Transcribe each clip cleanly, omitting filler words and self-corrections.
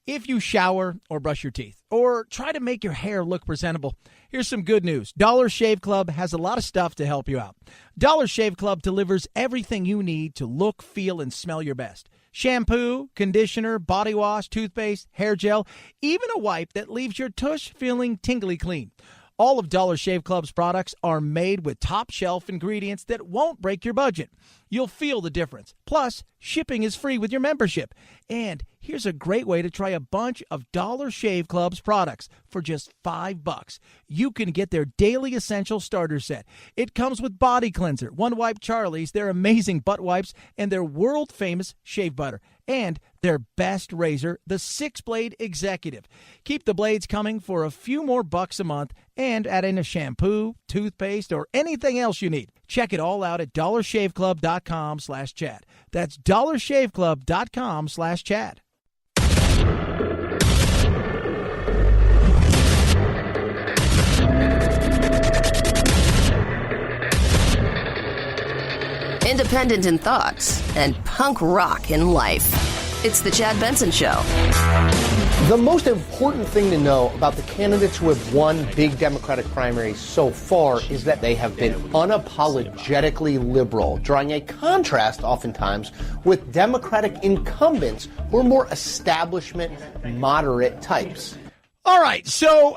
If you shower or brush your teeth or try to make your hair look presentable, here's some good news. Dollar Shave Club has a lot of stuff to help you out. Dollar Shave Club delivers everything you need to look, feel, and smell your best. Shampoo, conditioner, body wash, toothpaste, hair gel, even a wipe that leaves your tush feeling tingly clean. All of Dollar Shave Club's products are made with top-shelf ingredients that won't break your budget. You'll feel the difference. Plus, shipping is free with your membership. And here's a great way to try a bunch of Dollar Shave Club's products for just $5. You can get their Daily Essential Starter Set. It comes with Body Cleanser, One Wipe Charlie's, their amazing butt wipes, and their world-famous shave butter. And their best razor, the 6-Blade Executive. Keep the blades coming for a few more bucks a month and add in a shampoo, toothpaste, or anything else you need. Check it all out at dollarshaveclub.com/Chad. That's dollarshaveclub.com/Chad. Independent in thoughts and punk rock in life. It's the Chad Benson Show. The most important thing to know about the candidates who have won big Democratic primaries so far is that they have been unapologetically liberal, drawing a contrast oftentimes with Democratic incumbents who are more establishment, moderate types. All right, so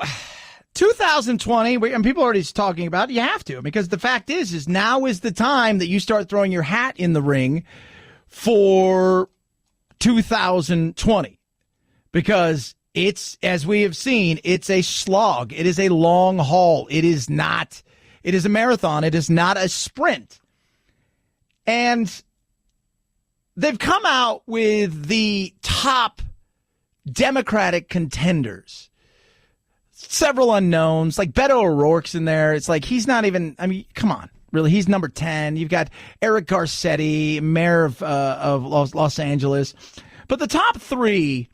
2020, and people are already talking about it, you have to, because the fact is now is the time that you start throwing your hat in the ring for 2020, because it's, as we have seen, it's a slog. It is a long haul. It is a marathon. It is not a sprint. And they've come out with the top Democratic contenders. Several unknowns, like Beto O'Rourke's in there. It's like he's not even, I mean, come on, really, he's number 10. You've got Eric Garcetti, mayor of Los Angeles. But the top 3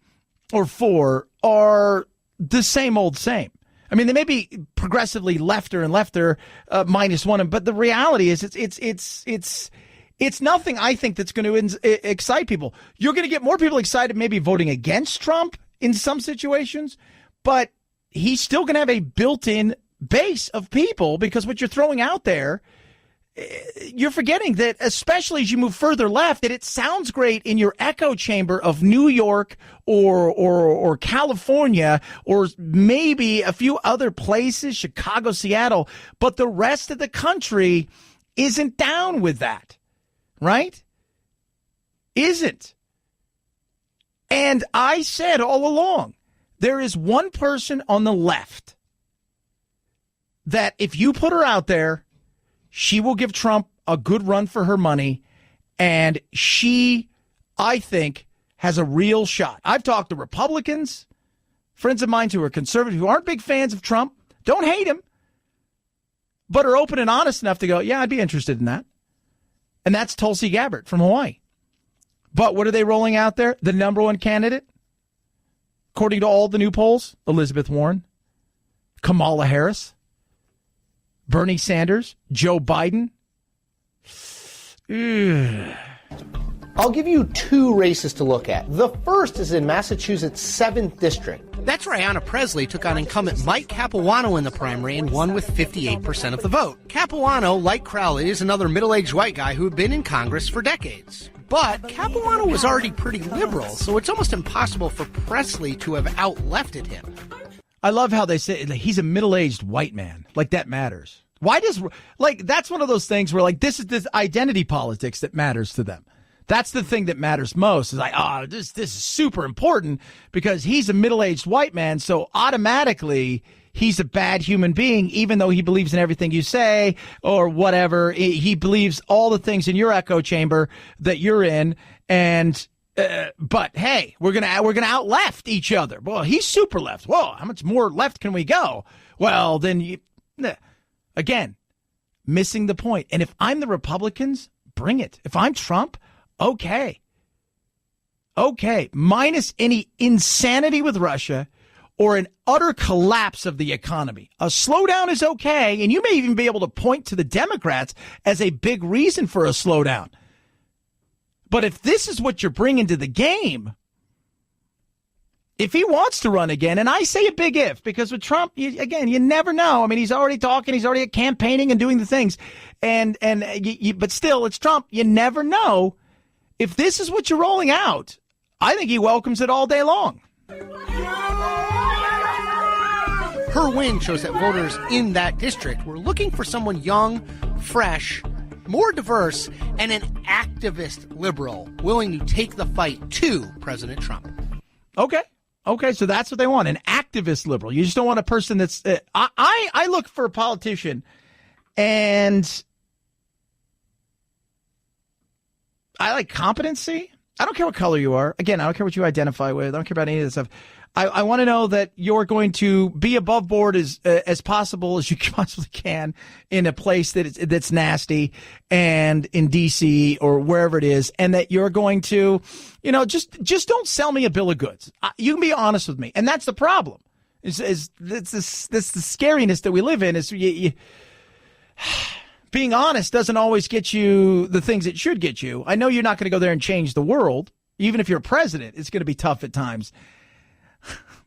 or 4 are the same old same. I mean, they may be progressively lefter and lefter, -1, but the reality is it's nothing, I think, that's going to excite people. You're going to get more people excited maybe voting against Trump in some situations, but he's still going to have a built-in base of people, because what you're throwing out there, you're forgetting that, especially as you move further left, that it sounds great in your echo chamber of New York or California, or maybe a few other places, Chicago, Seattle, but the rest of the country isn't down with that, right? Isn't. And I said all along, there is one person on the left that if you put her out there, she will give Trump a good run for her money, and she, I think, has a real shot. I've talked to Republicans, friends of mine who are conservative, who aren't big fans of Trump, don't hate him, but are open and honest enough to go, yeah, I'd be interested in that. And that's Tulsi Gabbard from Hawaii. But what are they rolling out there? The number one candidate, according to all the new polls, Elizabeth Warren, Kamala Harris, Bernie Sanders, Joe Biden. Ugh. I'll give you 2 races to look at. The first is in Massachusetts' 7th District. That's where Ayanna Pressley took on incumbent Mike Capuano in the primary and won with 58% of the vote. Capuano, like Crowley, is another middle-aged white guy who had been in Congress for decades. But Capuano was already pretty liberal, so it's almost impossible for Pressley to have out-lefted him. I love how they say he's a middle-aged white man. Like, that matters. Why does, like, that's one of those things where, like, this is this identity politics that matters to them. That's the thing that matters most. Is like, this is super important because he's a middle-aged white man, so automatically he's a bad human being, even though he believes in everything you say or whatever. He believes all the things in your echo chamber that you're in, and but hey, we're gonna out left each other. Well, he's super left. Whoa, how much more left can we go? Well, then again, missing the point. And if I'm the Republicans, bring it. If I'm Trump, okay, minus any insanity with Russia or an utter collapse of the economy. A slowdown is okay, and you may even be able to point to the Democrats as a big reason for a slowdown. But if this is what you're bringing to the game, if he wants to run again, and I say a big if, because with Trump, you never know. I mean, he's already talking, he's already campaigning and doing the things, but still, it's Trump. You never know. If this is what you're rolling out, I think he welcomes it all day long. Her win shows that voters in that district were looking for someone young, fresh, more diverse, and an activist liberal willing to take the fight to President Trump. Okay, so that's what they want, an activist liberal. You just don't want a person that's I look for a politician, and I like competency. I don't care what color you are. Again, I don't care what you identify with. I don't care about any of this stuff. I want to know that you're going to be above board as possible as you possibly can in a place that's nasty and in D.C. or wherever it is, and that you're going to, just don't sell me a bill of goods. You can be honest with me, and that's the problem. It's the scariness that we live in. Is being honest doesn't always get you the things it should get you. I know you're not going to go there and change the world. Even if you're president, it's going to be tough at times.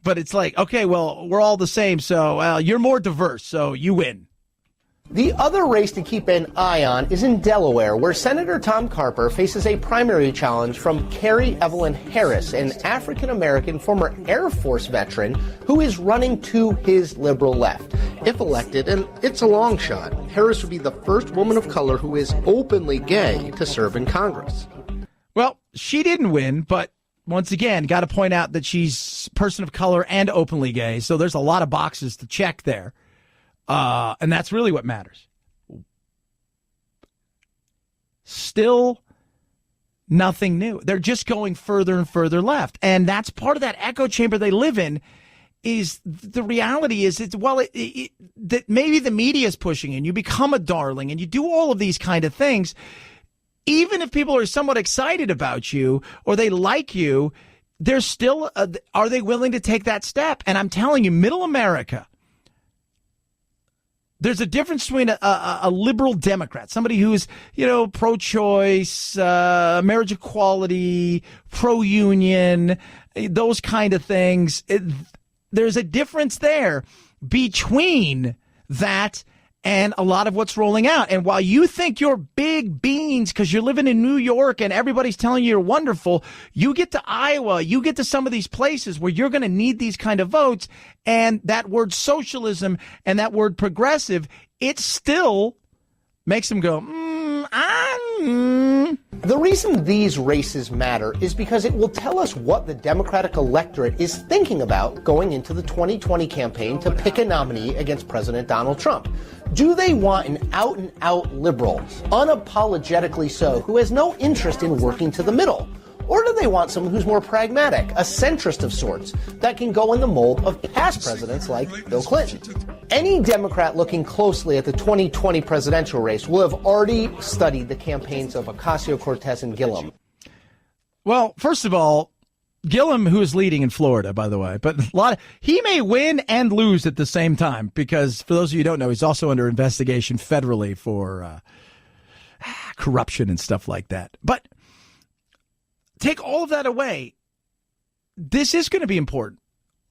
But it's like, okay, well, we're all the same, so you're more diverse, so you win. The other race to keep an eye on is in Delaware, where Senator Tom Carper faces a primary challenge from Carrie Evelyn Harris, an African-American former Air Force veteran who is running to his liberal left. If elected, and it's a long shot, Harris would be the first woman of color who is openly gay to serve in Congress. Well, she didn't win, but once again, got to point out that she's a person of color and openly gay, so there's a lot of boxes to check there. And that's really what matters. Still nothing new. They're just going further and further left. And that's part of that echo chamber they live in. Is the reality is that maybe the media is pushing and you become a darling and you do all of these kind of things. Even if people are somewhat excited about you or they like you, they're still, are they willing to take that step? And I'm telling you, middle America, there's a difference between a liberal Democrat, somebody who's, pro-choice, marriage equality, pro-union, those kind of things. There's a difference there between that and a lot of what's rolling out. And while you think you're big beans because you're living in New York and everybody's telling you you're wonderful, you get to Iowa, you get to some of these places where you're going to need these kind of votes. And that word socialism and that word progressive, it still makes them go, The reason these races matter is because it will tell us what the Democratic electorate is thinking about going into the 2020 campaign to pick a nominee against President Donald Trump. Do they want an out-and-out liberal, unapologetically so, who has no interest in working to the middle? Or do they want someone who's more pragmatic, a centrist of sorts, that can go in the mold of past presidents like Bill Clinton? Any Democrat looking closely at the 2020 presidential race will have already studied the campaigns of Ocasio-Cortez and Gillum. Well, first of all, Gillum, who is leading in Florida, by the way, but he may win and lose at the same time because, for those of you who don't know, he's also under investigation federally for corruption and stuff like that. But take all of that away. This is going to be important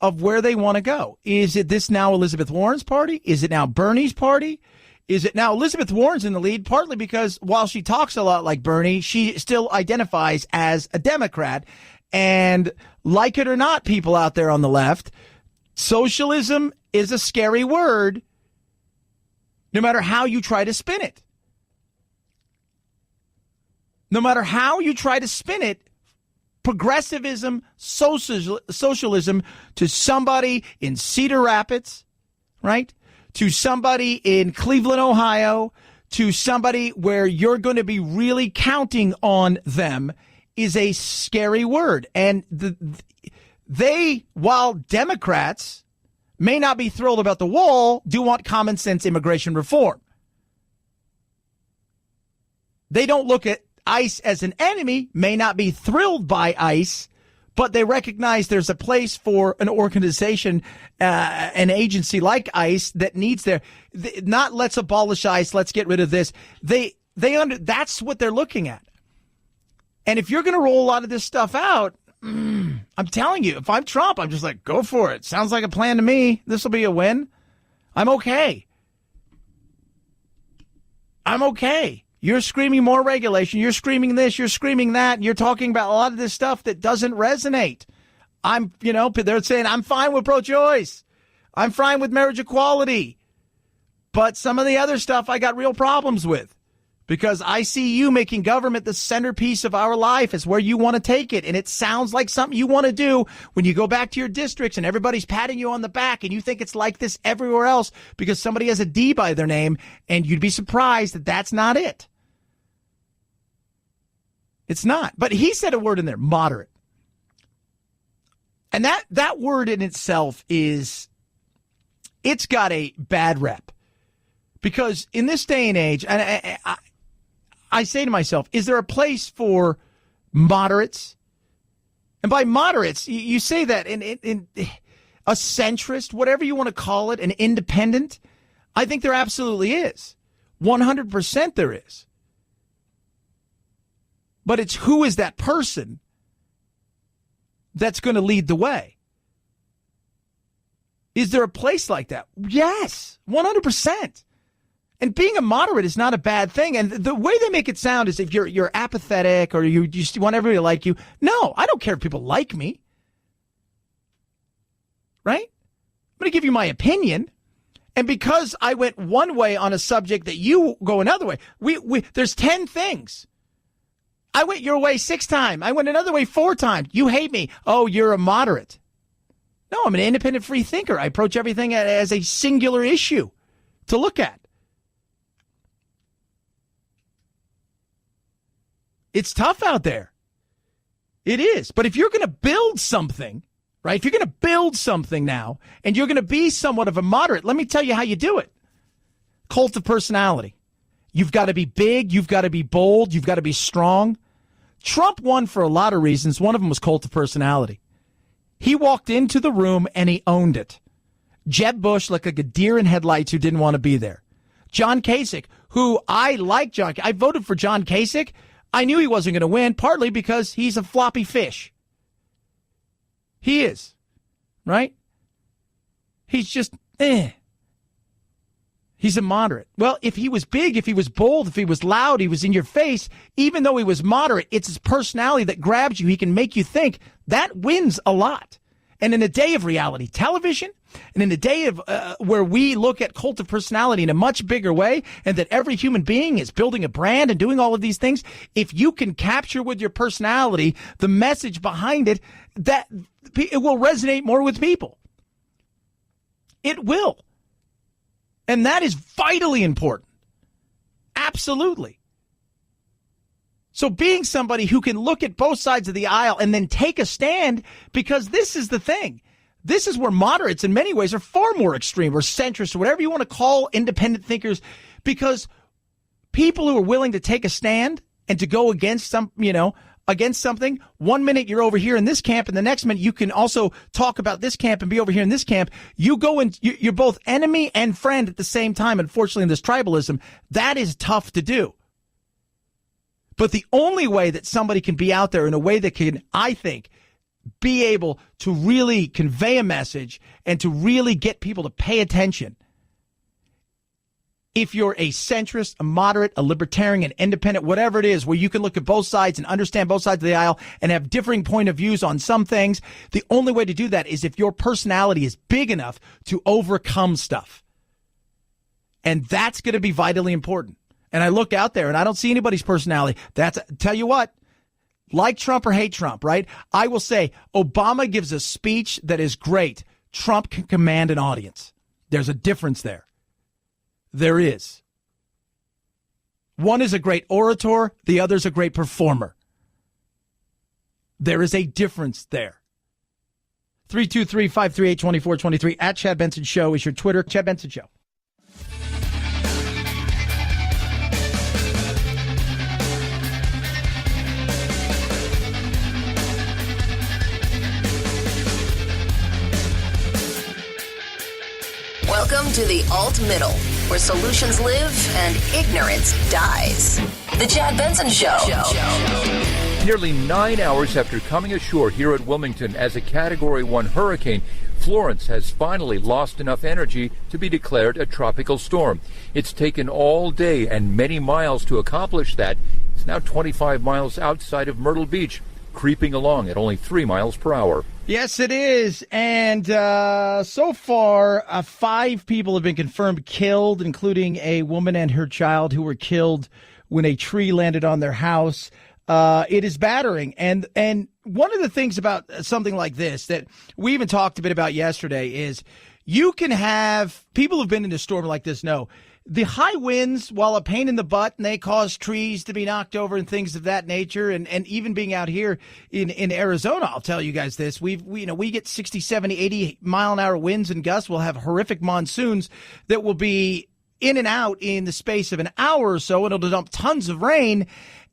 of where they want to go. Is it this now Elizabeth Warren's party? Is it now Bernie's party? Is it now Elizabeth Warren's in the lead? Partly because while she talks a lot like Bernie, she still identifies as a Democrat. And like it or not, people out there on the left, socialism is a scary word, no matter how you try to spin it. No matter how you try to spin it, progressivism, socialism to somebody in Cedar Rapids, right? To somebody in Cleveland, Ohio, to somebody where you're going to be really counting on them is a scary word. And while Democrats may not be thrilled about the wall, do want common sense immigration reform. They don't look at ICE as an enemy, may not be thrilled by ICE, but they recognize there's a place for an organization, an agency like ICE that needs not let's abolish ICE, let's get rid of this. That's what they're looking at. And if you're going to roll a lot of this stuff out, I'm telling you, if I'm Trump, I'm just like, go for it. Sounds like a plan to me. This will be a win. I'm okay. You're screaming more regulation. You're screaming this. You're screaming that. You're talking about a lot of this stuff that doesn't resonate. They're saying, I'm fine with pro-choice. I'm fine with marriage equality. But some of the other stuff I got real problems with because I see you making government the centerpiece of our life. It's where you want to take it. And it sounds like something you want to do when you go back to your districts and everybody's patting you on the back and you think it's like this everywhere else because somebody has a D by their name, and you'd be surprised that that's not it. It's not. But he said a word in there, moderate. And that word in itself it's got a bad rep. Because in this day and age, and I say to myself, is there a place for moderates? And by moderates, you say that in a centrist, whatever you want to call it, an independent. I think there absolutely is. 100% there is. But it's who is that person that's going to lead the way? Is there a place like that? Yes, 100%. And being a moderate is not a bad thing. And the way they make it sound is if you're apathetic or you just want everybody to like you. No, I don't care if people like me. Right? I'm going to give you my opinion. And because I went one way on a subject that you go another way, there's 10 things. I went your way 6 times. I went another way 4 times. You hate me. Oh, you're a moderate. No, I'm an independent free thinker. I approach everything as a singular issue to look at. It's tough out there. It is. But if you're going to build something, right, if you're going to build something now and you're going to be somewhat of a moderate, let me tell you how you do it. Cult of personality. You've got to be big. You've got to be bold. You've got to be strong. Trump won for a lot of reasons. One of them was cult of personality. He walked into the room and he owned it. Jeb Bush, like a deer in headlights who didn't want to be there. John Kasich, who I like I voted for John Kasich. I knew he wasn't going to win, partly because he's a floppy fish. He is, right? He's just, He's a moderate. Well, if he was big, if he was bold, if he was loud, he was in your face, even though he was moderate, it's his personality that grabs you. He can make you think. That wins a lot. And in a day of reality television, and in a day of where we look at cult of personality in a much bigger way, and that every human being is building a brand and doing all of these things, if you can capture with your personality the message behind it, that it will resonate more with people. It will. And that is vitally important. Absolutely. So being somebody who can look at both sides of the aisle and then take a stand, because this is the thing. This is where moderates in many ways are far more extreme or centrist or whatever you want to call independent thinkers, because people who are willing to take a stand and to go against against something, 1 minute you're over here in this camp, and the next minute you can also talk about this camp and be over here in this camp. You go and you're both enemy and friend at the same time. Unfortunately, in this tribalism, that is tough to do. But the only way that somebody can be out there in a way that can, I think, be able to really convey a message and to really get people to pay attention, if you're a centrist, a moderate, a libertarian, an independent, whatever it is, where you can look at both sides and understand both sides of the aisle and have differing point of views on some things, the only way to do that is if your personality is big enough to overcome stuff. And that's going to be vitally important. And I look out there and I don't see anybody's personality. Tell you what, like Trump or hate Trump, right? I will say Obama gives a speech that is great. Trump can command an audience. There's a difference there. There is. One is a great orator. The other is a great performer. There is a difference there. 323-538-2423 at Chad Benson Show is your Twitter. Chad Benson Show. Welcome to the Alt-Middle, where solutions live and ignorance dies. The Chad Benson Show. Nearly 9 hours after coming ashore here at Wilmington as a Category 1 hurricane, Florence has finally lost enough energy to be declared a tropical storm. It's taken all day and many miles to accomplish that. It's now 25 miles outside of Myrtle Beach, creeping along at only 3 miles per hour. Yes, it is. And so far, 5 people have been confirmed killed, including a woman and her child who were killed when a tree landed on their house. It is battering. And one of the things about something like this that we even talked a bit about yesterday is you can have people who've been in a storm like this know the high winds, while a pain in the butt, and they cause trees to be knocked over and things of that nature. And even being out here in Arizona, I'll tell you guys this. We get 60, 70, 80 mile an hour winds and gusts. We'll have horrific monsoons that will be in and out in the space of an hour or so, and it'll dump tons of rain.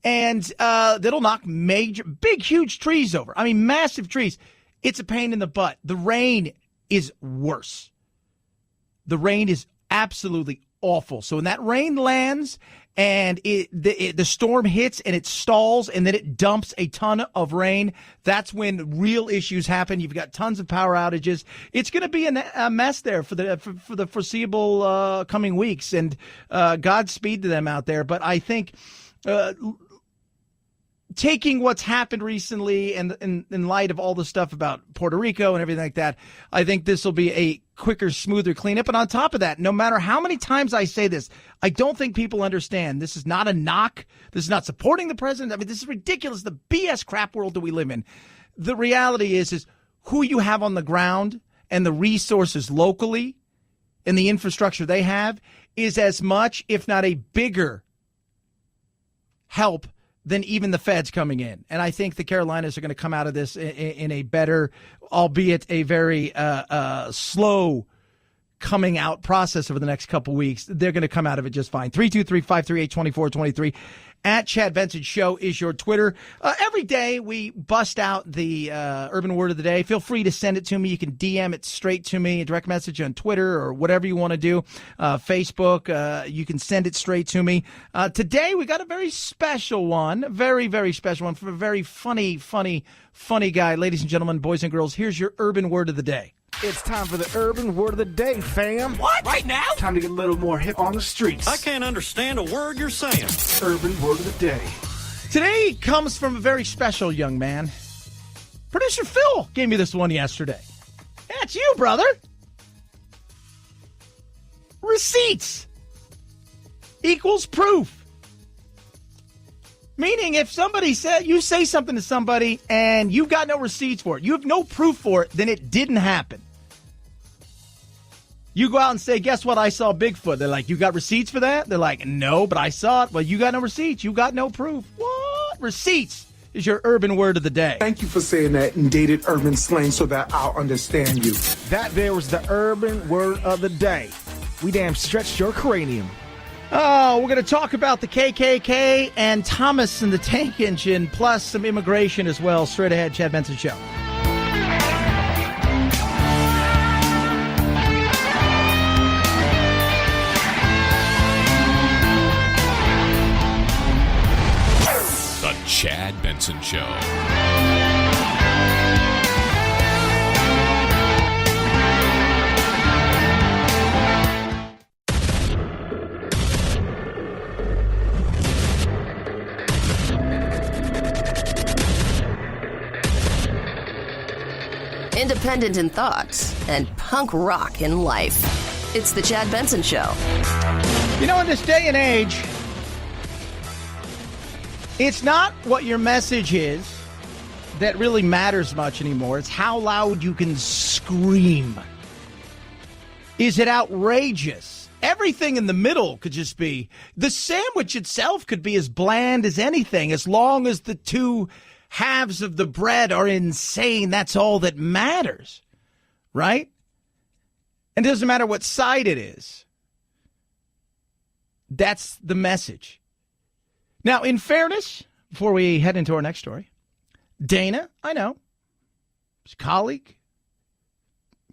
And that'll knock big, huge trees over. I mean, massive trees. It's a pain in the butt. The rain is worse. The rain is absolutely awful. So when that rain lands and the storm hits and it stalls and then it dumps a ton of rain, that's when real issues happen. You've got tons of power outages. It's going to be a mess there for the foreseeable coming weeks. And Godspeed to them out there. But I think taking what's happened recently and in light of all the stuff about Puerto Rico and everything like that, I think this will be a quicker, smoother cleanup. And on top of that, no matter how many times I say this, I don't think people understand. This is not a knock. This is not supporting the president. I mean, this is ridiculous. The BS crap world that we live in. The reality is who you have on the ground and the resources locally and the infrastructure they have is as much, if not a bigger help than even the feds coming in. And I think the Carolinas are going to come out of this in a better, albeit a very slow coming out process over the next couple weeks. They're going to come out of it just fine. 323-538-2423. At Chad Benson Show is your Twitter. Every day we bust out the urban word of the day. Feel free to send it to me. You can DM it straight to me, a direct message on Twitter or whatever you want to do. Facebook, you can send it straight to me. Today we got a very special one, very, very special one from a very funny guy. Ladies and gentlemen, boys and girls, here's your urban word of the day. It's time for the urban word of the day, fam. What? Right now? Time to get a little more hip on the streets. I can't understand a word you're saying. Urban word of the day. Today comes from a very special young man. Producer Phil gave me this one yesterday. That's you, brother. Receipts equals proof. Meaning if somebody said, you say something to somebody and you've got no receipts for it, you have no proof for it, then it didn't happen. You go out and say, guess what? I saw Bigfoot. They're like, you got receipts for that? They're like, no, but I saw it. Well, you got no receipts. You got no proof. What? Receipts is your urban word of the day. Thank you for saying that in dated urban slang so that I'll understand you. That there was the urban word of the day. We damn stretched your cranium. Oh, we're going to talk about the KKK and Thomas and the Tank Engine, plus some immigration as well. Straight ahead, Chad Benson Show. The Chad Benson Show. Independent in thoughts and punk rock in life. It's the Chad Benson Show. You know, in this day and age, it's not what your message is that really matters much anymore. It's how loud you can scream. Is it outrageous? Everything in the middle could just be. The sandwich itself could be as bland as anything, as long as the two halves of the bread are insane. That's all that matters, right? And it doesn't matter what side it is. That's the message. Now, in fairness, before we head into our next story, Dana, I know, she's a colleague.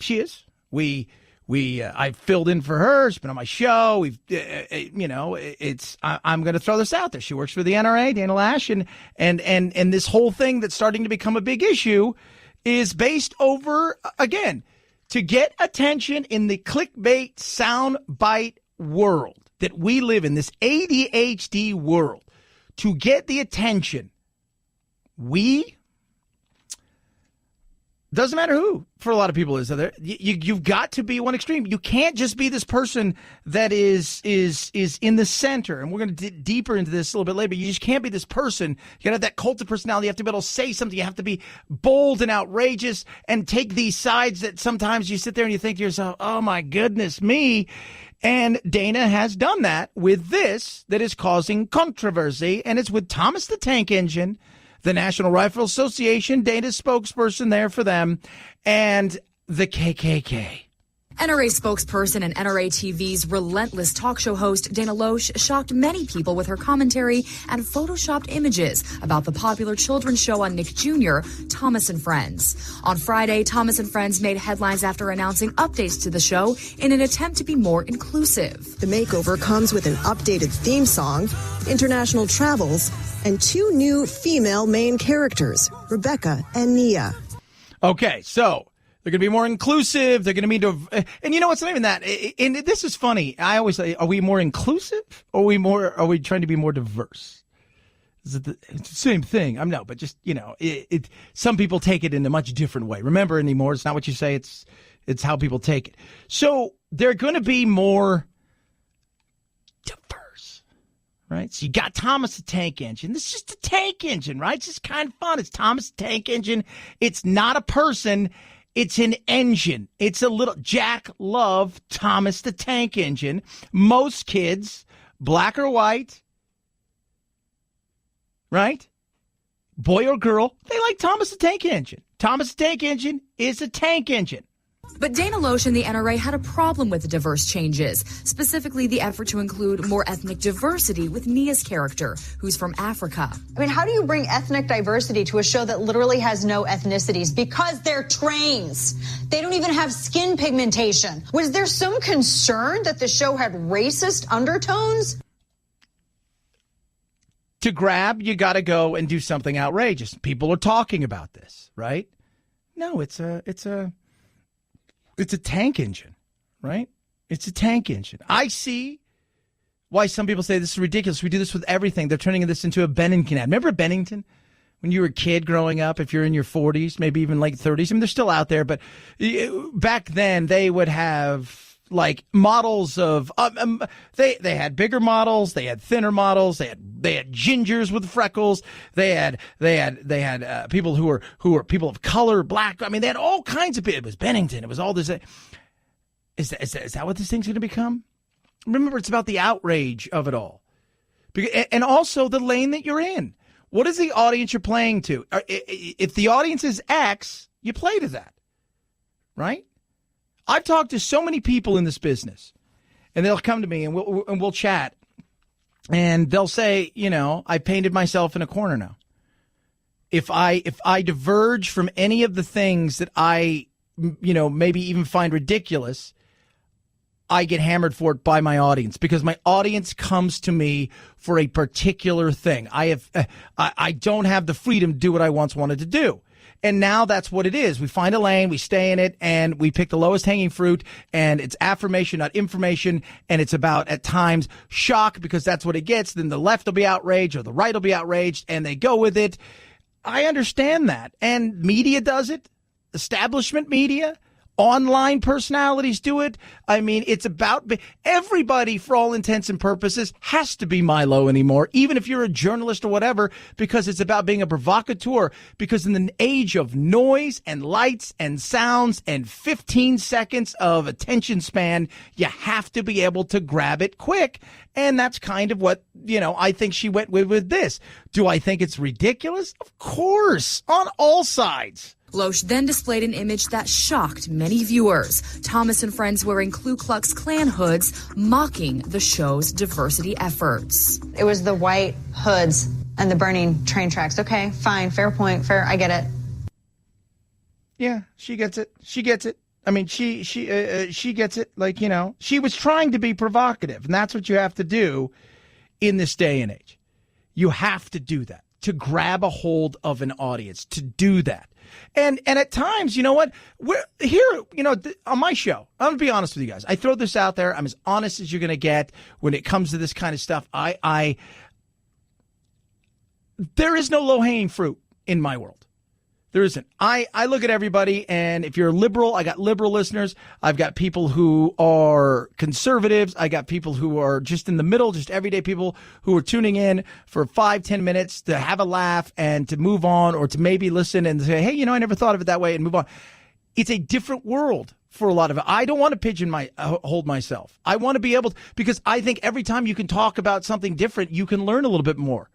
She is. We I filled in for her. She's been on my show. I'm going to throw this out there. She works for the NRA, Dana Loesch, and this whole thing that's starting to become a big issue is based over, again, to get attention in the clickbait soundbite world that we live in, this ADHD world. To get the attention, doesn't matter who, for a lot of people, is there. You've got to be one extreme. You can't just be this person that is in the center. And we're going to dig deeper into this a little bit later. But you just can't be this person. You got to have that cult of personality. You have to be able to say something. You have to be bold and outrageous and take these sides that sometimes you sit there and you think to yourself, oh, my goodness me. And Dana has done that with this that is causing controversy. And it's with Thomas the Tank Engine, the National Rifle Association, Dana's spokesperson there for them, and the KKK. NRA spokesperson and NRA TV's relentless talk show host Dana Loesch shocked many people with her commentary and photoshopped images about the popular children's show on Nick Jr., Thomas and Friends. On Friday, Thomas and Friends made headlines after announcing updates to the show in an attempt to be more inclusive. The makeover comes with an updated theme song, international travels, and 2 new female main characters, Rebecca and Nia. Okay, so they're going to be more inclusive. They're going to be, and you know what's not even that. And this is funny. I always say, are we more inclusive, or are we trying to be more diverse? It's the same thing. I'm no, but just some people take it in a much different way. Remember, anymore, it's not what you say. It's how people take it. So they're going to be more diverse. Right? So you got Thomas the Tank Engine. This is just a tank engine, right? It's just kind of fun. It's Thomas the Tank Engine. It's not a person. It's an engine. It's a little Jack Love Thomas the Tank Engine. Most kids, black or white, right? Boy or girl, they like Thomas the Tank Engine. Thomas the Tank Engine is a tank engine. But Dana Loesch and the NRA had a problem with the diverse changes, specifically the effort to include more ethnic diversity with Nia's character, who's from Africa. I mean, how do you bring ethnic diversity to a show that literally has no ethnicities? Because they're trains. They don't even have skin pigmentation. Was there some concern that the show had racist undertones? To grab, you got to go and do something outrageous. People are talking about this, right? No, it's a tank engine, right? It's a tank engine. I see why some people say this is ridiculous. We do this with everything. They're turning this into a Bennington ad. Remember Bennington? When you were a kid growing up, if you're in your 40s, maybe even late 30s. I mean, they're still out there, but back then they would have like models of they had bigger models, they had thinner models, they had gingers with freckles, they had people who were people of color, black. I mean, they had all kinds of people. It was Bennington. It was all this. Is that what this thing's going to become? Remember, it's about the outrage of it all, and also the lane that you're in. What is the audience you're playing to? If the audience is X, you play to that, right? I've talked to so many people in this business, and they'll come to me and we'll chat, and they'll say, I painted myself in a corner now. If I diverge from any of the things that I, maybe even find ridiculous, I get hammered for it by my audience, because my audience comes to me for a particular thing. I don't have the freedom to do what I once wanted to do. And now that's what it is. We find a lane, we stay in it, and we pick the lowest hanging fruit, and it's affirmation, not information, and it's about, at times, shock, because that's what it gets. Then the left will be outraged or the right will be outraged, and they go with it. I understand that. And media does it. Establishment media. Online personalities do it. I mean, it's about everybody, for all intents and purposes, has to be Milo anymore, even if you're a journalist or whatever, because it's about being a provocateur. Because in the age of noise and lights and sounds and 15 seconds of attention span, you have to be able to grab it quick. And that's kind of what, I think she went with this. Do I think it's ridiculous? Of course, on all sides. Loesch then displayed an image that shocked many viewers. Thomas and Friends wearing Ku Klux Klan hoods, mocking the show's diversity efforts. It was the white hoods and the burning train tracks. Okay, fine, fair point, fair, I get it. Yeah, she gets it. She gets it. I mean, she gets it. Like, you know, she was trying to be provocative, and that's what you have to do in this day and age. You have to do that, to grab a hold of an audience, to do that. And at times, you know what? We're here, you know, on my show, I'm going to be honest with you guys. I throw this out there. I'm as honest as you're going to get when it comes to this kind of stuff. There is no low-hanging fruit in my world. There isn't. I look at everybody, and if you're liberal, I got liberal listeners. I've got people who are conservatives. I got people who are just in the middle, just everyday people who are tuning in for 5-10 minutes to have a laugh and to move on, or to maybe listen and say, hey, you know, I never thought of it that way, and move on. It's a different world for a lot of it. I don't want to hold myself. I want to be able to, because I think every time you can talk about something different, you can learn a little bit more,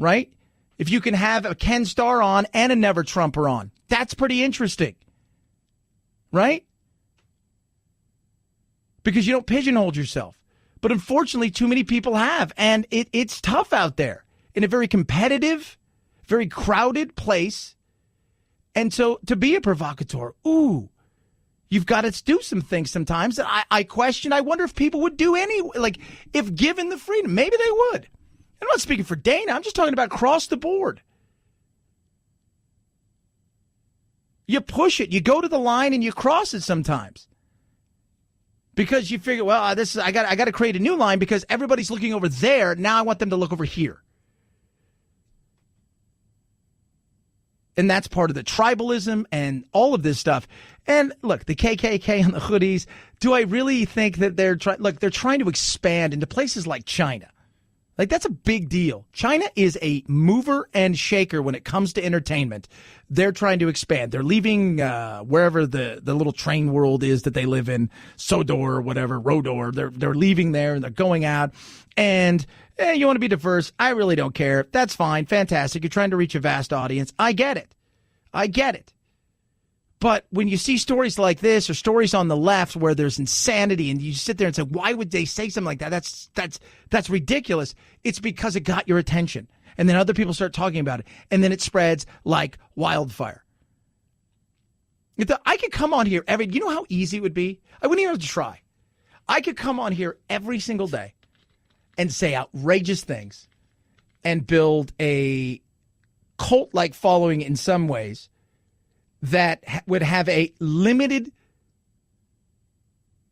right? If you can have a Ken Starr on and a Never Trumper on, that's pretty interesting, right? Because you don't pigeonhole yourself. But unfortunately, too many people have, and it's tough out there in a very competitive, very crowded place. And so to be a provocateur, you've got to do some things sometimes that I question. I wonder if people would do if given the freedom, maybe they would. I'm not speaking for Dana. I'm just talking about across the board. You push it. You go to the line and you cross it sometimes. Because you figure, well, I got to create a new line because everybody's looking over there. Now I want them to look over here. And that's part of the tribalism and all of this stuff. And look, the KKK and the hoodies, do I really think that they're trying to expand into places like China? Like, that's a big deal. China is a mover and shaker when it comes to entertainment. They're trying to expand. They're leaving wherever the little train world is that they live in, Sodor or whatever, Rodor. They're leaving there and they're going out. And you want to be diverse. I really don't care. That's fine. Fantastic. You're trying to reach a vast audience. I get it. But when you see stories like this, or stories on the left where there's insanity, and you sit there and say, why would they say something like that? That's ridiculous. It's because it got your attention. And then other people start talking about it. And then it spreads like wildfire. I could come on here you know how easy it would be? I wouldn't even have to try. I could come on here every single day and say outrageous things and build a cult-like following in some ways that would have a limited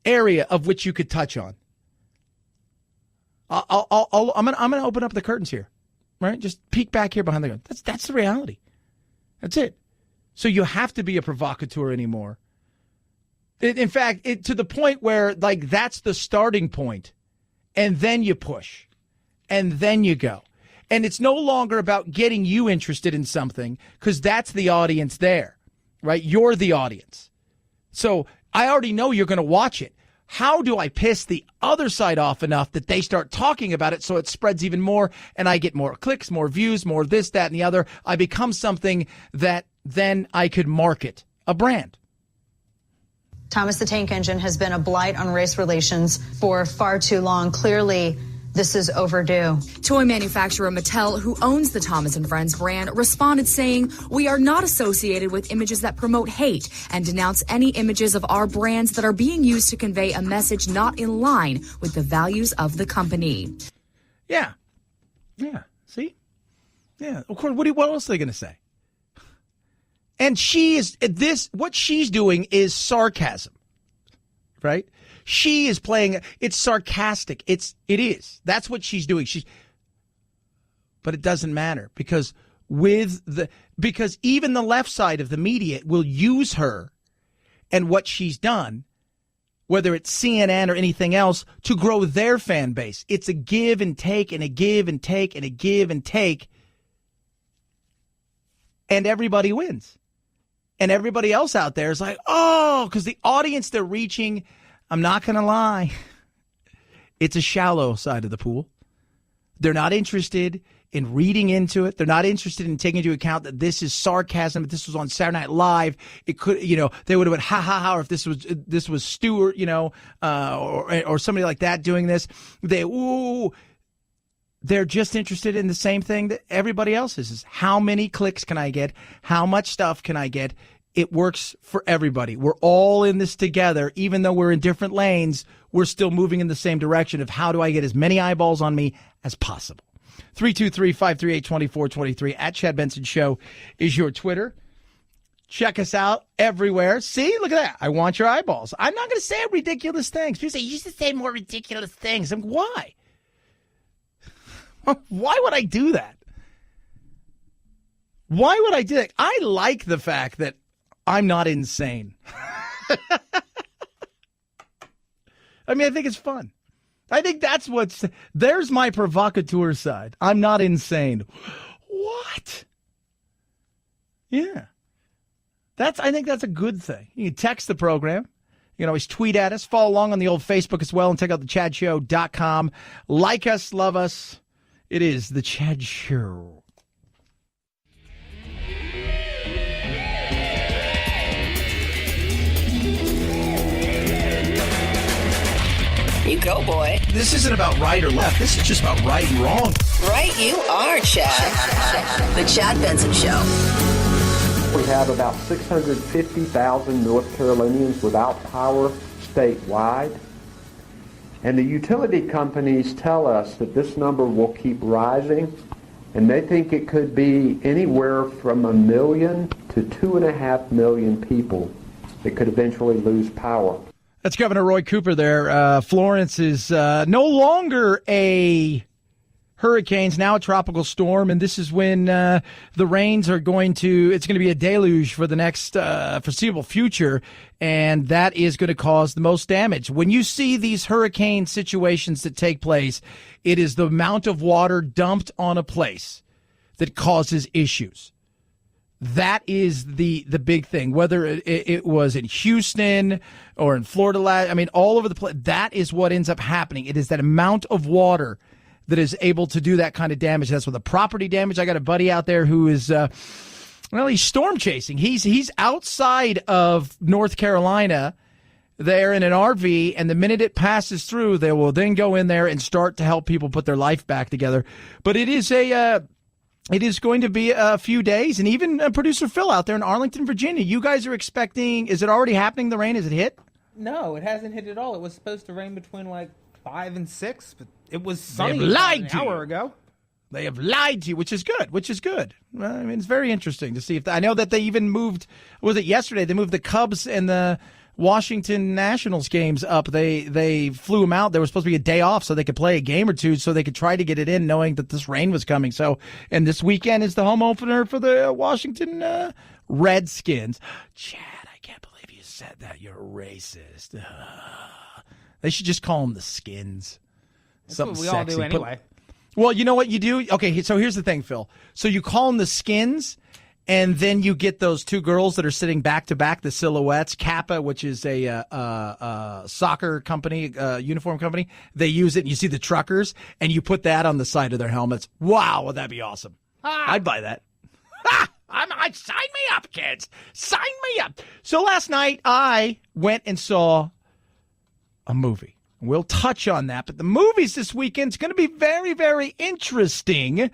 area of which you could touch on. I'm gonna open up the curtains here, right? Just peek back here behind the curtain. That's the reality. That's it. So you have to be a provocateur anymore. In fact, to the point where that's the starting point, and then you push, and then you go. And it's no longer about getting you interested in something, because that's the audience there. Right? You're the audience. So I already know you're going to watch it. How do I piss the other side off enough that they start talking about it so it spreads even more, and I get more clicks, more views, more this, that, and the other? I become something that then I could market a brand. Thomas the Tank Engine has been a blight on race relations for far too long. Clearly, this is overdue. Toy manufacturer Mattel, who owns the Thomas & Friends brand, responded saying, "We are not associated with images that promote hate and denounce any images of our brands that are being used to convey a message not in line with the values of the company." Yeah. See? Yeah. Of course, what else are they going to say? And what she's doing is sarcasm, right? She is playing, it's sarcastic. It is. That's what she's doing. But it doesn't matter because even the left side of the media will use her and what she's done, whether it's CNN or anything else, to grow their fan base. It's a give and take and a give and take and a give and take. And everybody wins. And everybody else out there is like, because the audience they're reaching, I'm not going to lie, it's a shallow side of the pool. They're not interested in reading into it. They're not interested in taking into account that this is sarcasm. If this was on Saturday Night Live, it could, they would have went ha ha ha. Or if this was Stewart, or somebody like that doing this, they're just interested in the same thing that everybody else is how many clicks can I get? How much stuff can I get? it works for everybody. We're all in this together. Even though we're in different lanes, we're still moving in the same direction of how do I get as many eyeballs on me as possible. 323-538-2423 at Chad Benson Show is your Twitter. Check us out everywhere. See, look at that. I want your eyeballs. I'm not going to say ridiculous things. People say, you should say more ridiculous things. Why? Why would I do that? Why would I do that? I like the fact that I'm not insane. I mean, I think it's fun. I think that's there's my provocateur side. I'm not insane. What? Yeah. I think that's a good thing. You can text the program. You can always tweet at us. Follow along on the old Facebook as well and check out thechadshow.com. Like us, love us. It is The Chad Show. You go, boy. This isn't about right or left. This is just about right and wrong. Right you are, Chad. The Chad Benson Show. We have about 650,000 North Carolinians without power statewide. And the utility companies tell us that this number will keep rising. And they think it could be anywhere from 1 million to 2.5 million people that could eventually lose power. That's Governor Roy Cooper there. Florence is no longer a hurricane, now a tropical storm, and this is when the rains are it's going to be a deluge for the next foreseeable future, and that is going to cause the most damage. When you see these hurricane situations that take place, it is the amount of water dumped on a place that causes issues. That is the big thing, whether it was in Houston or in Florida, all over the place. That is what ends up happening. It is that amount of water that is able to do that kind of damage. That's what the property damage. I got a buddy out there who is, he's storm chasing. He's outside of North Carolina there in an RV, and the minute it passes through, they will then go in there and start to help people put their life back together. But it is it is going to be a few days, and even producer Phil out there in Arlington, Virginia, you guys are expecting, is it already happening, the rain? Has it hit? No, it hasn't hit at all. It was supposed to rain between 5 and 6, but it was sunny an hour ago. They have lied to you, which is good, it's very interesting to see if I know that they even moved, was it yesterday? They moved the Cubs and the Washington Nationals games up. They flew them out. There was supposed to be a day off so they could play a game or two so they could try to get it in knowing that this rain was coming. So, and this weekend is the home opener for the Washington Redskins. Chad, I can't believe you said that. You're a racist. They should just call them the Skins. That's what we all do anyway. Well, you know what you do? Okay, so here's the thing, Phil. So you call them the Skins, and then you get those two girls that are sitting back to back, the silhouettes. Kappa, which is a soccer company, uniform company, they use it. And you see the truckers, and you put that on the side of their helmets. Wow, would that be awesome? I'd buy that. Sign me up, kids. Sign me up. So last night I went and saw a movie. We'll touch on that, but the movies this weekend is going to be very, very interesting.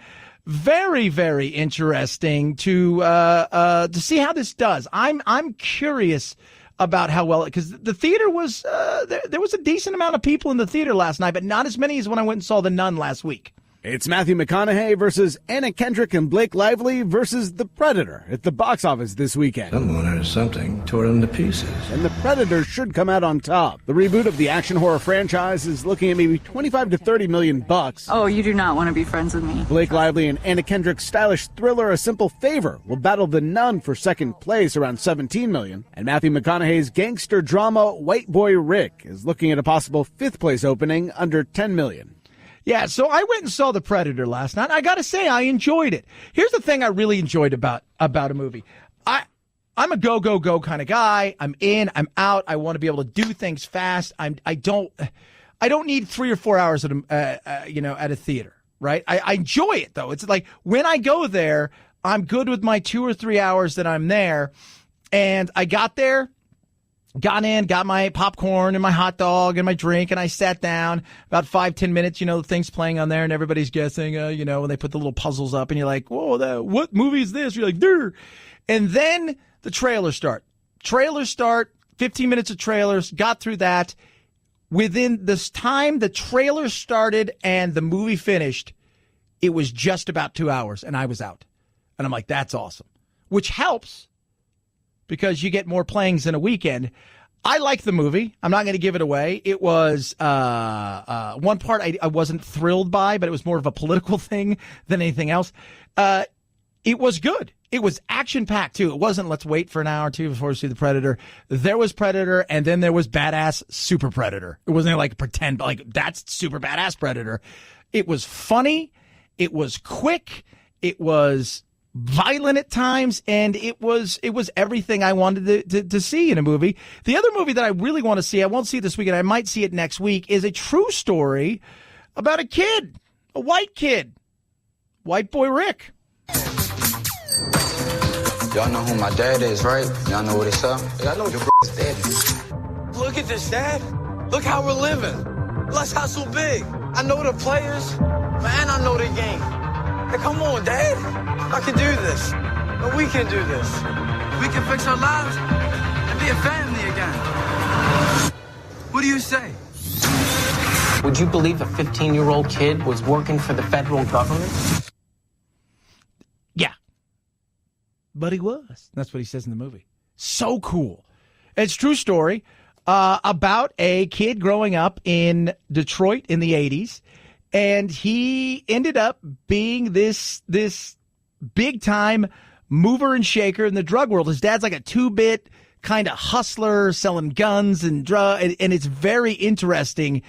Very, very interesting to see how this does. I'm curious about how well, because the theater was there was a decent amount of people in the theater last night, but not as many as when I went and saw The Nun last week. It's Matthew McConaughey versus Anna Kendrick and Blake Lively versus The Predator at the box office this weekend. Someone or something tore them to pieces. And The Predator should come out on top. The reboot of the action horror franchise is looking at maybe $25 to $30 million. Oh, you do not want to be friends with me. Blake Lively and Anna Kendrick's stylish thriller A Simple Favor will battle The Nun for second place around $17 million. And Matthew McConaughey's gangster drama White Boy Rick is looking at a possible fifth place opening under $10 million. Yeah, so I went and saw The Predator last night. I got to say, I enjoyed it. Here's the thing I really enjoyed about a movie. I'm a go kind of guy. I'm in, I'm out. I want to be able to do things fast. I don't need 3 or 4 hours at a theater, right? I enjoy it though. It's like when I go there, I'm good with my 2 or 3 hours that I'm there. And I got there. Got in, got my popcorn and my hot dog and my drink, and I sat down. About 5-10 minutes, the thing's playing on there, and everybody's guessing, when they put the little puzzles up, and you're like, whoa, what movie is this? You're like, durr. And then the trailer start. 15 minutes of trailers, got through that. Within this time the trailer started and the movie finished, it was just about 2 hours, and I was out. And I'm like, that's awesome. Which helps because you get more playings in a weekend. I like the movie. I'm not going to give it away. It was one part I wasn't thrilled by, but it was more of a political thing than anything else. It was good. It was action-packed, too. It wasn't, let's wait for an hour or two before we see the Predator. There was Predator, and then there was badass Super Predator. It wasn't like pretend, like that's super badass Predator. It was funny. It was quick. It was violent at times, and it was everything I wanted to see in a movie. The other movie that I really want to see, I won't see it this weekend, I might see it next week, is a true story about a kid, a white kid, white boy Rick. Y'all know who my dad is, right? Y'all know what it's up? Y'all know your dad is. Look at this, Dad. Look how we're living. Let's hustle big. I know the players, man, I know the game. Hey, come on, Dad. I can do this. And we can do this. We can fix our lives and be a family again. What do you say? Would you believe a 15-year-old kid was working for the federal government? Yeah. But he was. That's what he says in the movie. So cool. It's a true story about a kid growing up in Detroit in the 80s. And he ended up being this big-time mover and shaker in the drug world. His dad's like a two-bit kind of hustler selling guns and drugs. And it's very interesting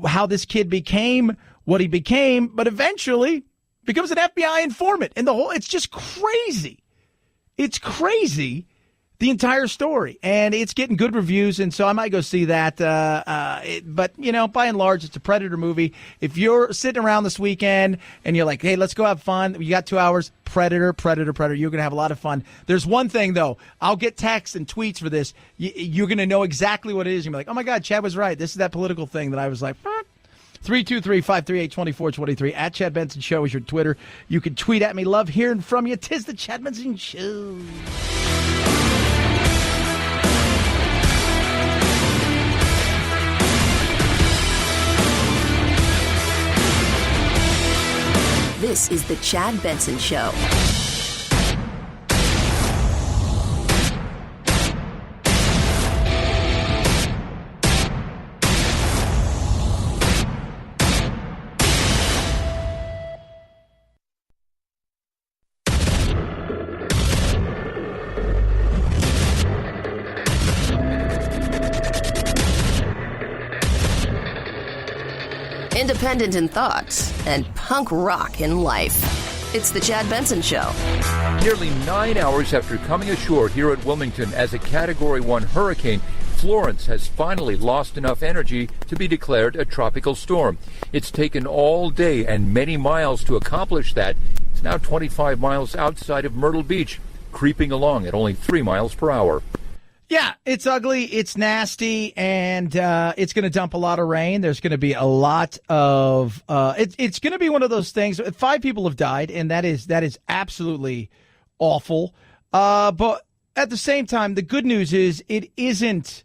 how this kid became what he became, but eventually becomes an FBI informant. And it's just crazy. It's crazy, the entire story, and it's getting good reviews, and so I might go see that. But, by and large, it's a Predator movie. If you're sitting around this weekend and you're like, hey, let's go have fun, you got 2 hours, Predator, you're going to have a lot of fun. There's one thing, though. I'll get texts and tweets for this. You're going to know exactly what it is. You're going to be like, oh, my God, Chad was right. This is that political thing that I was like, 323-538-2423. At Chad Benson Show is your Twitter. You can tweet at me. Love hearing from you. 'Tis the Chad Benson Show. This is the Chad Benson Show. Independent in thoughts and punk rock in life. It's the Chad Benson Show. Nearly 9 hours after coming ashore here at Wilmington as a Category 1 hurricane, Florence has finally lost enough energy to be declared a tropical storm. It's taken all day and many miles to accomplish that. It's now 25 miles outside of Myrtle Beach, creeping along at only 3 miles per hour. Yeah, it's ugly, it's nasty, and it's going to dump a lot of rain. There's going to be a lot of it's going to be one of those things. 5 people have died, and that is absolutely awful. But at the same time, the good news is it isn't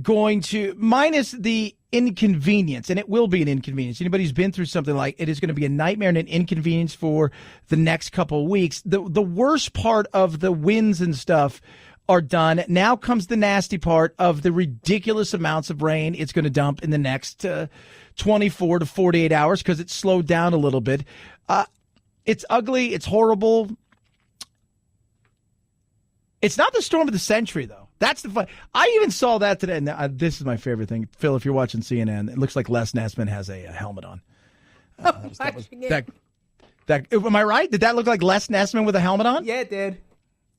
going to, minus the inconvenience, and it will be an inconvenience. Anybody who's been through something like it is going to be a nightmare and an inconvenience for the next couple of weeks. The worst part of the winds and stuff are done. Now comes the nasty part of the ridiculous amounts of rain it's going to dump in the next 24 to 48 hours because it's slowed down a little bit. It's ugly. It's horrible. It's not the storm of the century, though. That's the fun. I even saw that today. And this is my favorite thing. Phil, if you're watching CNN, it looks like Les Nessman has a helmet on. Am I right? Did that look like Les Nessman with a helmet on? Yeah, it did.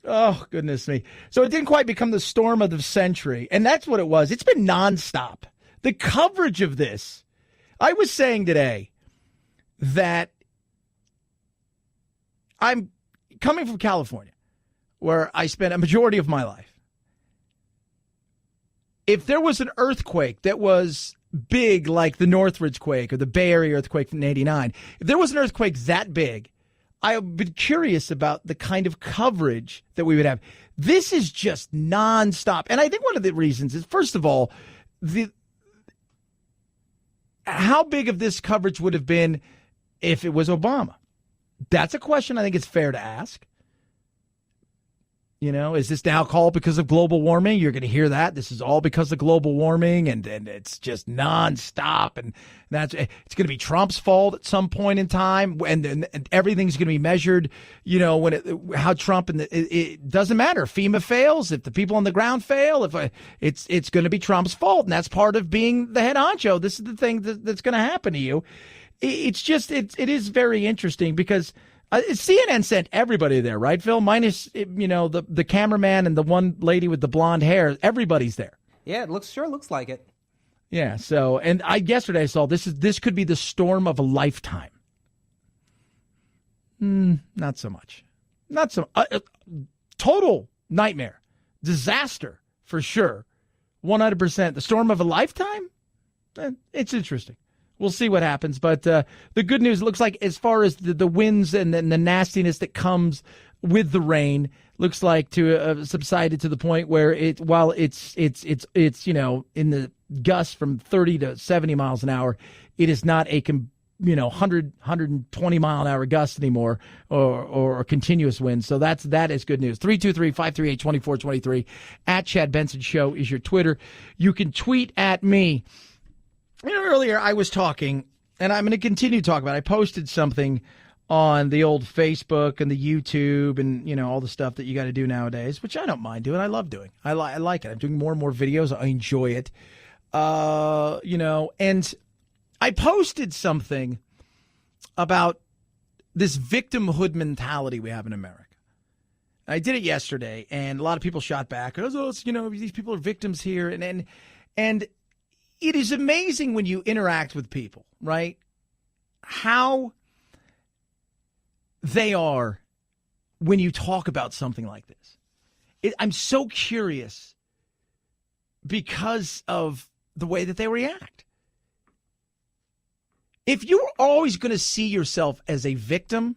Oh, goodness me. So it didn't quite become the storm of the century. And that's what it was. It's been nonstop. The coverage of this. I was saying today that I'm coming from California, where I spent a majority of my life. If there was an earthquake that was big like the Northridge quake or the Bay Area earthquake from '89, if there was an earthquake that big, I've been curious about the kind of coverage that we would have. This is just nonstop. And I think one of the reasons is, first of all, how big of this coverage would have been if it was Obama? That's a question I think it's fair to ask. You know, is this now called because of global warming? You're going to hear that. This is all because of global warming, and it's just nonstop. And it's going to be Trump's fault at some point in time, and everything's going to be measured, you know, how Trump it doesn't matter. If FEMA fails, if the people on the ground fail, it's going to be Trump's fault, and that's part of being the head honcho. This is the thing that's going to happen to you. It's just it is very interesting because. CNN sent everybody there, right, Phil? Minus, you know, the cameraman and the one lady with the blonde hair. Everybody's there. Yeah, it looks like it. Yeah. So, and yesterday I saw this could be the storm of a lifetime. Not so much. Not so. Total nightmare, disaster for sure. 100%. The storm of a lifetime. It's interesting. We'll see what happens. But the good news, it looks like as far as the winds and the nastiness that comes with the rain, looks like to have subsided to the point where while it's you know, in the gusts from 30 to 70 miles an hour, it is not a 120 mile an hour gust anymore or a continuous wind. So that is good news. 323-538-2423 at Chad Benson Show is your Twitter. You can tweet at me. You know, earlier I was talking, and I'm going to continue to talk about it. I posted something on the old Facebook and the YouTube and, you know, all the stuff that you got to do nowadays, which I don't mind doing. I love doing. I like it. I'm doing more and more videos. I enjoy it. You know, and I posted something about this victimhood mentality we have in America. I did it yesterday, and a lot of people shot back. Oh, you know, these people are victims here. And it is amazing when you interact with people, right? How they are when you talk about something like this. I'm so curious because of the way that they react. If you're always going to see yourself as a victim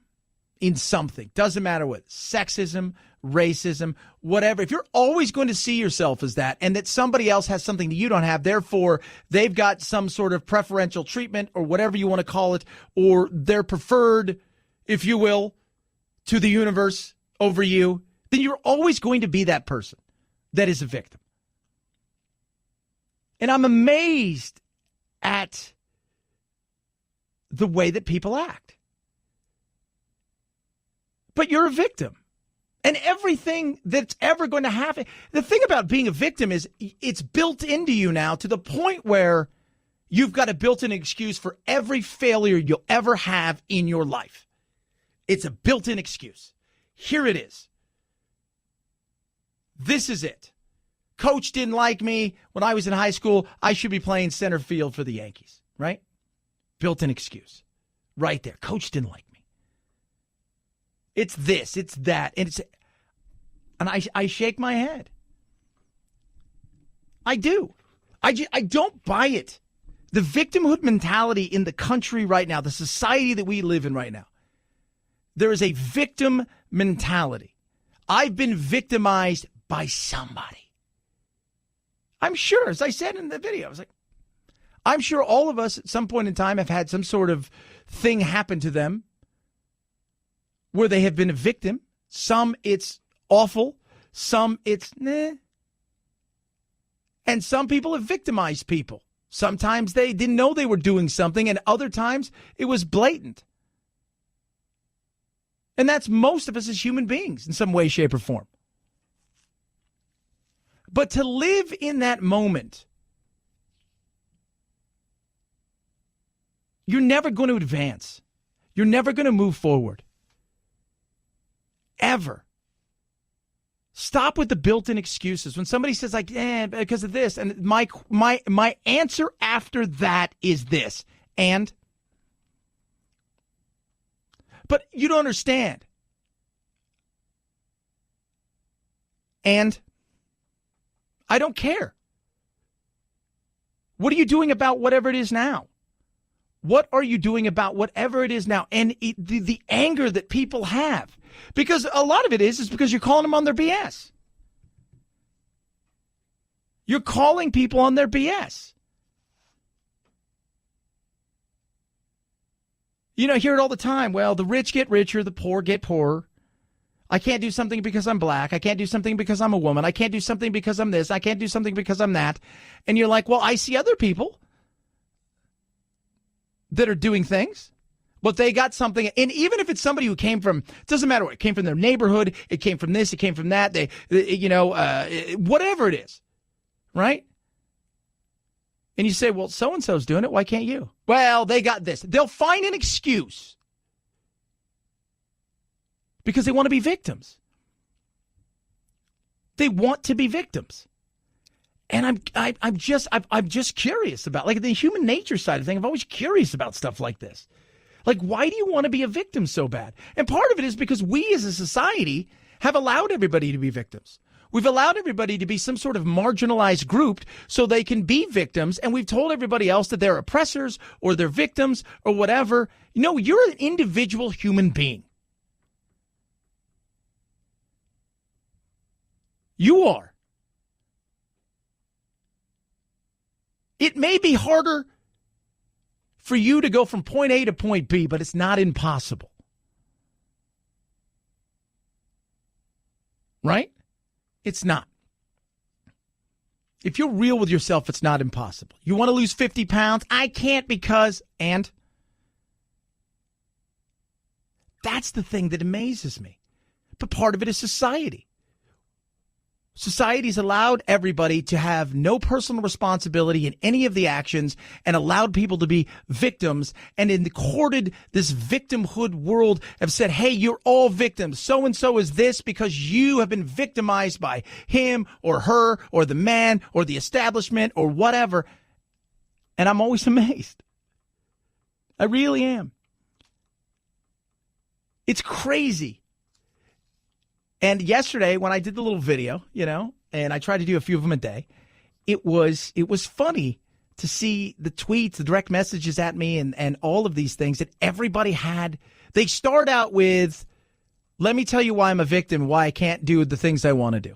in something, doesn't matter what, sexism, racism, whatever, if you're always going to see yourself as that and that somebody else has something that you don't have, therefore they've got some sort of preferential treatment or whatever you want to call it, or they're preferred, if you will, to the universe over you, then you're always going to be that person that is a victim. And I'm amazed at the way that people act. But you're a victim. And everything that's ever going to happen, the thing about being a victim is it's built into you now to the point where you've got a built-in excuse for every failure you'll ever have in your life. It's a built-in excuse. Here it is. This is it. Coach didn't like me when I was in high school. I should be playing center field for the Yankees, right? Built-in excuse. Right there. Coach didn't like me. It's this, it's that, and I shake my head. I do. I don't buy it. The victimhood mentality in the country right now, the society that we live in right now, there is a victim mentality. I've been victimized by somebody. I'm sure, as I said in the video, I was like, I'm sure all of us at some point in time have had some sort of thing happen to them where they have been a victim. Some it's awful, some it's nah. And some people have victimized people. Sometimes they didn't know they were doing something, and other times it was blatant. And that's most of us as human beings in some way, shape, or form. But to live in that moment, you're never going to advance. You're never going to move forward. Ever. Stop with the built-in excuses. When somebody says like, because of this, and my answer after that is this. But you don't understand. And I don't care. What are you doing about whatever it is now? What are you doing about whatever it is now? And the anger that people have, because a lot of it is because you're calling them on their BS. You're calling people on their BS. You know, I hear it all the time. Well, the rich get richer, the poor get poorer. I can't do something because I'm black. I can't do something because I'm a woman. I can't do something because I'm this. I can't do something because I'm that. And you're like, well, I see other people that are doing things, but they got something. And even if it's somebody who came from, it doesn't matter what, it came from their neighborhood, it came from this, it came from that, whatever it is, right? And you say, well, so-and-so's doing it. Why can't you? Well, they got this. They'll find an excuse because they want to be victims. They want to be victims. And I'm just curious about, like, the human nature side of things. I'm always curious about stuff like this. Like, why do you want to be a victim so bad? And part of it is because we as a society have allowed everybody to be victims. We've allowed everybody to be some sort of marginalized group so they can be victims. And we've told everybody else that they're oppressors or they're victims or whatever. You know, you're an individual human being. You are. It may be harder for you to go from point A to point B, but it's not impossible. Right? It's not. If you're real with yourself, it's not impossible. You want to lose 50 pounds? I can't because, and that's the thing that amazes me. But part of it is society. Society's allowed everybody to have no personal responsibility in any of the actions and allowed people to be victims, and courted this victimhood world, have said, hey, you're all victims. So-and-so is this because you have been victimized by him or her or the man or the establishment or whatever. And I'm always amazed. I really am. It's crazy. And yesterday, when I did the little video, and I tried to do a few of them a day, it was funny to see the tweets, the direct messages at me, and all of these things that everybody had. They start out with, let me tell you why I'm a victim, why I can't do the things I want to do.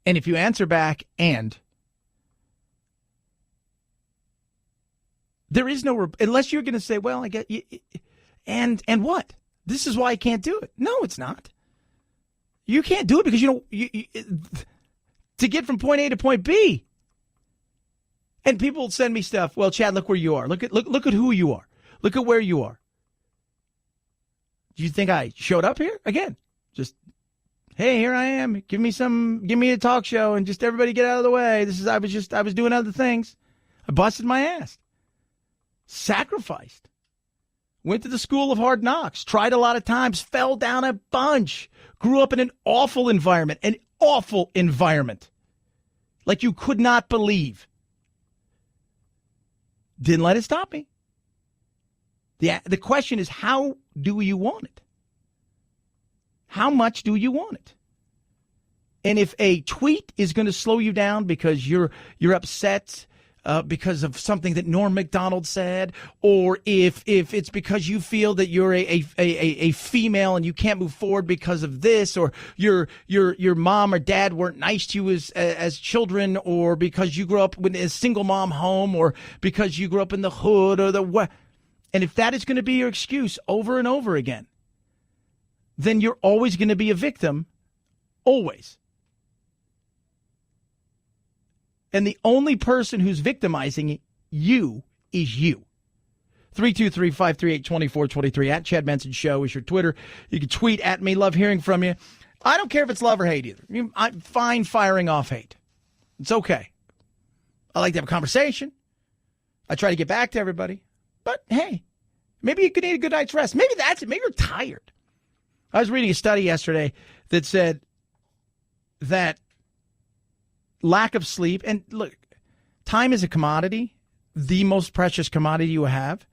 And if you answer back, and there is no, unless you're going to say, well, I get, and what? This is why I can't do it. No, it's not. You can't do it because to get from point A to point B. And people send me stuff. Well, Chad, look where you are. Look at who you are. Look at where you are. Do you think I showed up here again? Just, hey, here I am. Give me a talk show and just everybody get out of the way. I was doing other things. I busted my ass. Sacrificed. Went to the school of hard knocks, tried a lot of times, fell down a bunch, grew up in an awful environment, like you could not believe. Didn't let it stop me. The question is, how do you want it? How much do you want it? And if a tweet is going to slow you down because you're upset because of something that Norm Macdonald said, or if it's because you feel that you're a female and you can't move forward because of this, or your mom or dad weren't nice to you as children, or because you grew up in a single mom home, or because you grew up in the hood, or and if that is going to be your excuse over and over again, then you're always going to be a victim, always. And the only person who's victimizing you is you. 323-538-2423. At Chad Benson Show is your Twitter. You can tweet at me. Love hearing from you. I don't care if it's love or hate either. I'm fine firing off hate. It's okay. I like to have a conversation. I try to get back to everybody. But, hey, maybe you could need a good night's rest. Maybe that's it. Maybe you're tired. I was reading a study yesterday that said that lack of sleep, and look, time is a commodity, the most precious commodity you have.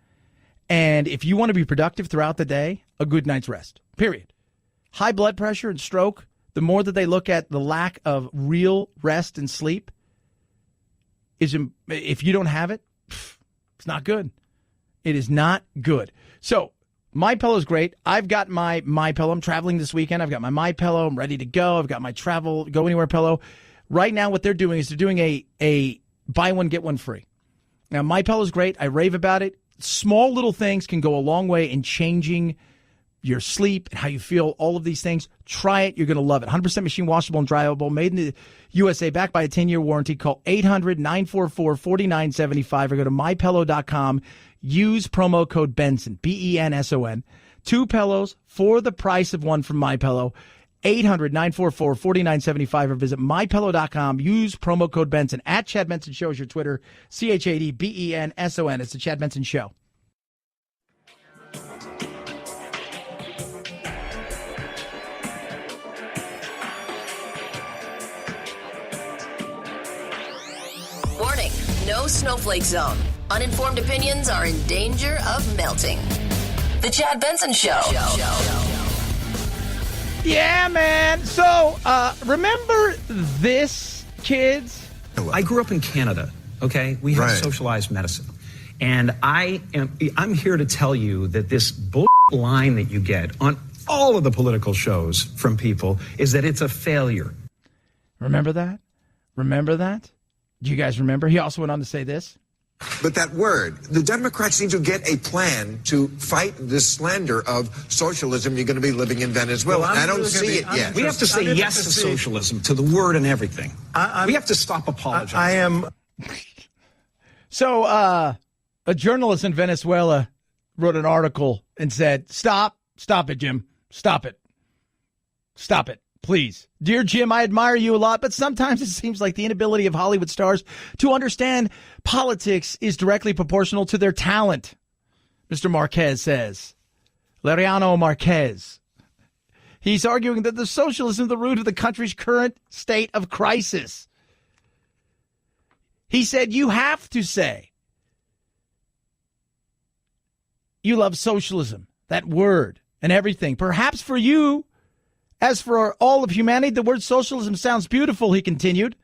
And if you want to be productive throughout the day, a good night's rest, period. High blood pressure and stroke, the more that they look at the lack of real rest and sleep, if you don't have it, it's not good. It is not good. So MyPillow is great. I've got my MyPillow. I'm traveling this weekend. I've got my MyPillow. I'm ready to go. I've got my travel go anywhere pillow. Right now, what they're doing is they're doing a buy one get one free. Now MyPillow is great. I rave about it. Small little things can go a long way in changing your sleep and how you feel. All of these things. Try it. You're going to love it. 100% machine washable and dryable. Made in the USA. Backed by a 10-year warranty. Call 800-944-4975 or go to mypillow.com. Use promo code Benson, BENSON. 2 pillows for the price of one from MyPillow. 800-944-4975 or visit mypillow.com. Use promo code Benson. At Chad Benson Show is your Twitter. CHADBENSON. It's the Chad Benson Show. Warning, no snowflake zone. Uninformed opinions are in danger of melting. The Chad Benson Show. Yeah, man. So, remember this, kids? I grew up in Canada, okay? We have socialized medicine. And I'm here to tell you that this bull line that you get on all of the political shows from people is that it's a failure. Remember that? Remember that? Do you guys remember? He also went on to say this. But that word, the Democrats need to get a plan to fight this slander of socialism. You're going to be living in Venezuela. I don't see it yet. We have to say yes to socialism, to the word and everything. We have to stop apologizing. So a journalist in Venezuela wrote an article and said, stop it, Jim. Stop it. Please. Dear Jim, I admire you a lot, but sometimes it seems like the inability of Hollywood stars to understand politics is directly proportional to their talent, Mr. Marquez says. Laureano Marquez. He's arguing that the socialism is the root of the country's current state of crisis. He said, you have to say you love socialism, that word, and everything. Perhaps for you, as for all of humanity, the word socialism sounds beautiful, he continued.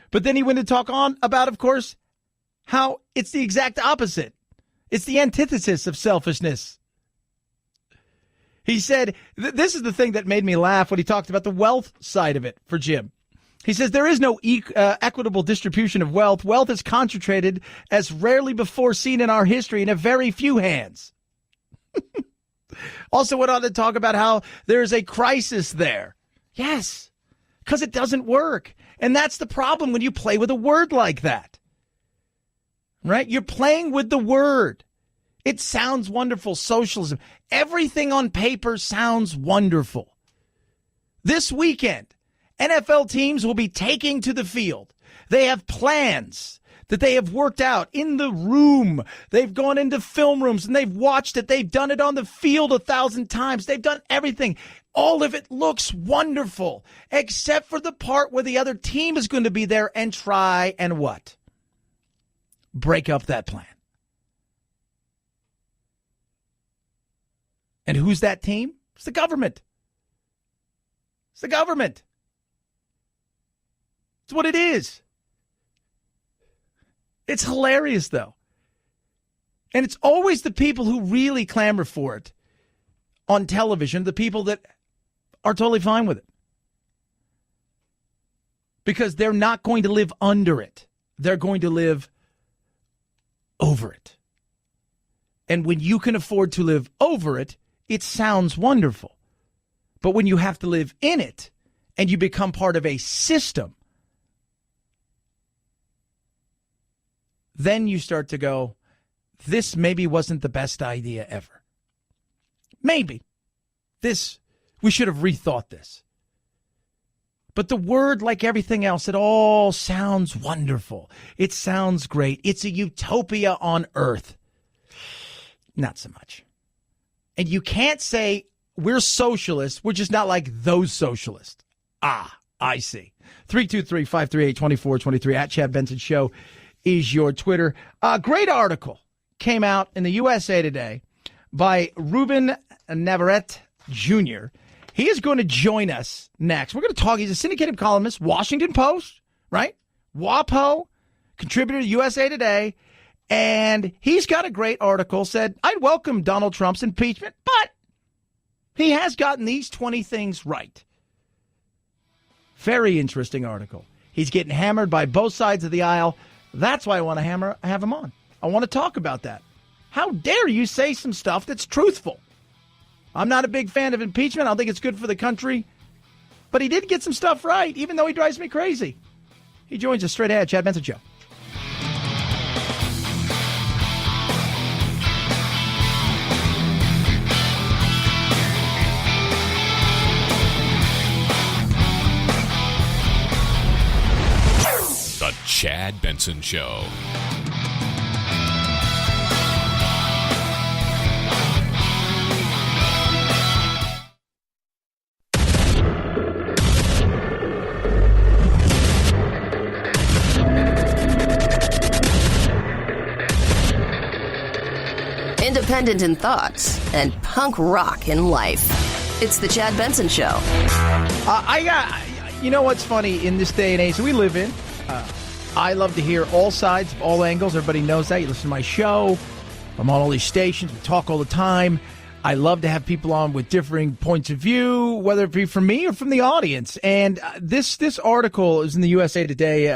But then he went to talk on about, of course, how it's the exact opposite. It's the antithesis of selfishness. He said, this is the thing that made me laugh when he talked about the wealth side of it for Jim. He says, there is no equitable distribution of wealth. Wealth is concentrated as rarely before seen in our history in a very few hands. Also went on to talk about how there's a crisis there. Yes, because it doesn't work. And that's the problem when you play with a word like that. Right? You're playing with the word. It sounds wonderful, socialism. Everything on paper sounds wonderful. This weekend, NFL teams will be taking to the field. They have plans that they have worked out in the room. They've gone into film rooms and they've watched it. They've done it on the field 1,000 times. They've done everything. All of it looks wonderful, except for the part where the other team is going to be there and try and what? Break up that plan. And who's that team? It's the government. It's the government. It's what it is. It's hilarious, though. And it's always the people who really clamor for it on television, the people that are totally fine with it. Because they're not going to live under it. They're going to live over it. And when you can afford to live over it, it sounds wonderful. But when you have to live in it and you become part of a system, then you start to go, this maybe wasn't the best idea ever. Maybe. We should have rethought this. But the word, like everything else, it all sounds wonderful. It sounds great. It's a utopia on earth. Not so much. And you can't say we're socialists. We're just not like those socialists. Ah, I see. 323-538-2423 at Chad Benson Show is your Twitter. A great article came out in the USA Today by Ruben Navarrette Jr. He is going to join us next. We're going to talk. He's a syndicated columnist, Washington Post, right? WAPO, contributor to USA Today, and he's got a great article, said, I'd welcome Donald Trump's impeachment, but he has gotten these 20 things right. Very interesting article. He's getting hammered by both sides of the aisle. That's why I want to have him on. I want to talk about that. How dare you say some stuff that's truthful? I'm not a big fan of impeachment. I don't think it's good for the country. But he did get some stuff right, even though he drives me crazy. He joins us straight ahead. Chad Benson Show. The Chad Benson Show. Independent in thoughts and punk rock in life. It's the Chad Benson Show. You know what's funny in this day and age that we live in? I love to hear all sides, all angles. Everybody knows that. You listen to my show. I'm on all these stations. We talk all the time. I love to have people on with differing points of view, whether it be from me or from the audience. And this article is in the USA Today,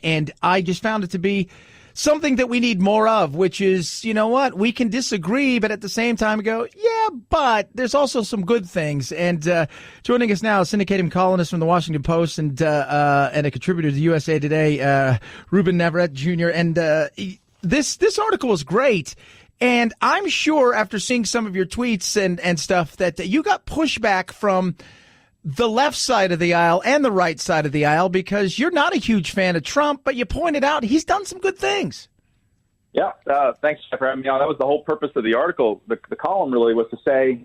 and I just found it to be something that we need more of, which is, you know what, we can disagree, but at the same time go, yeah, but there's also some good things. And joining us now, syndicated columnist from the Washington Post and a contributor to the USA Today, Ruben Navarrette Jr. And this article is great. And I'm sure after seeing some of your tweets and stuff that you got pushback from the left side of the aisle and the right side of the aisle because you're not a huge fan of Trump, but you pointed out he's done some good things. Yeah, thanks for having me on. That was the whole purpose of the article. The column really was to say,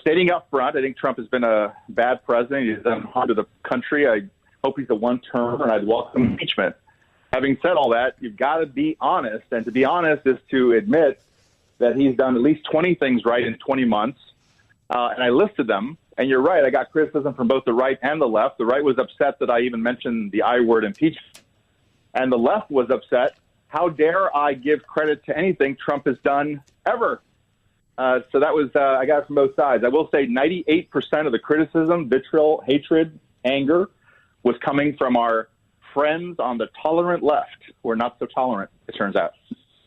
stating up front, I think Trump has been a bad president. He's done harm to the country. I hope he's a one-term, and I'd welcome impeachment. Having said all that, you've got to be honest, and to be honest is to admit that he's done at least 20 things right in 20 months, and I listed them. And you're right, I got criticism from both the right and the left. The right was upset that I even mentioned the I word impeachment. And the left was upset, how dare I give credit to anything Trump has done ever? So that was, I got it from both sides. I will say 98% of the criticism, vitriol, hatred, anger was coming from our friends on the tolerant left, who are not so tolerant, it turns out.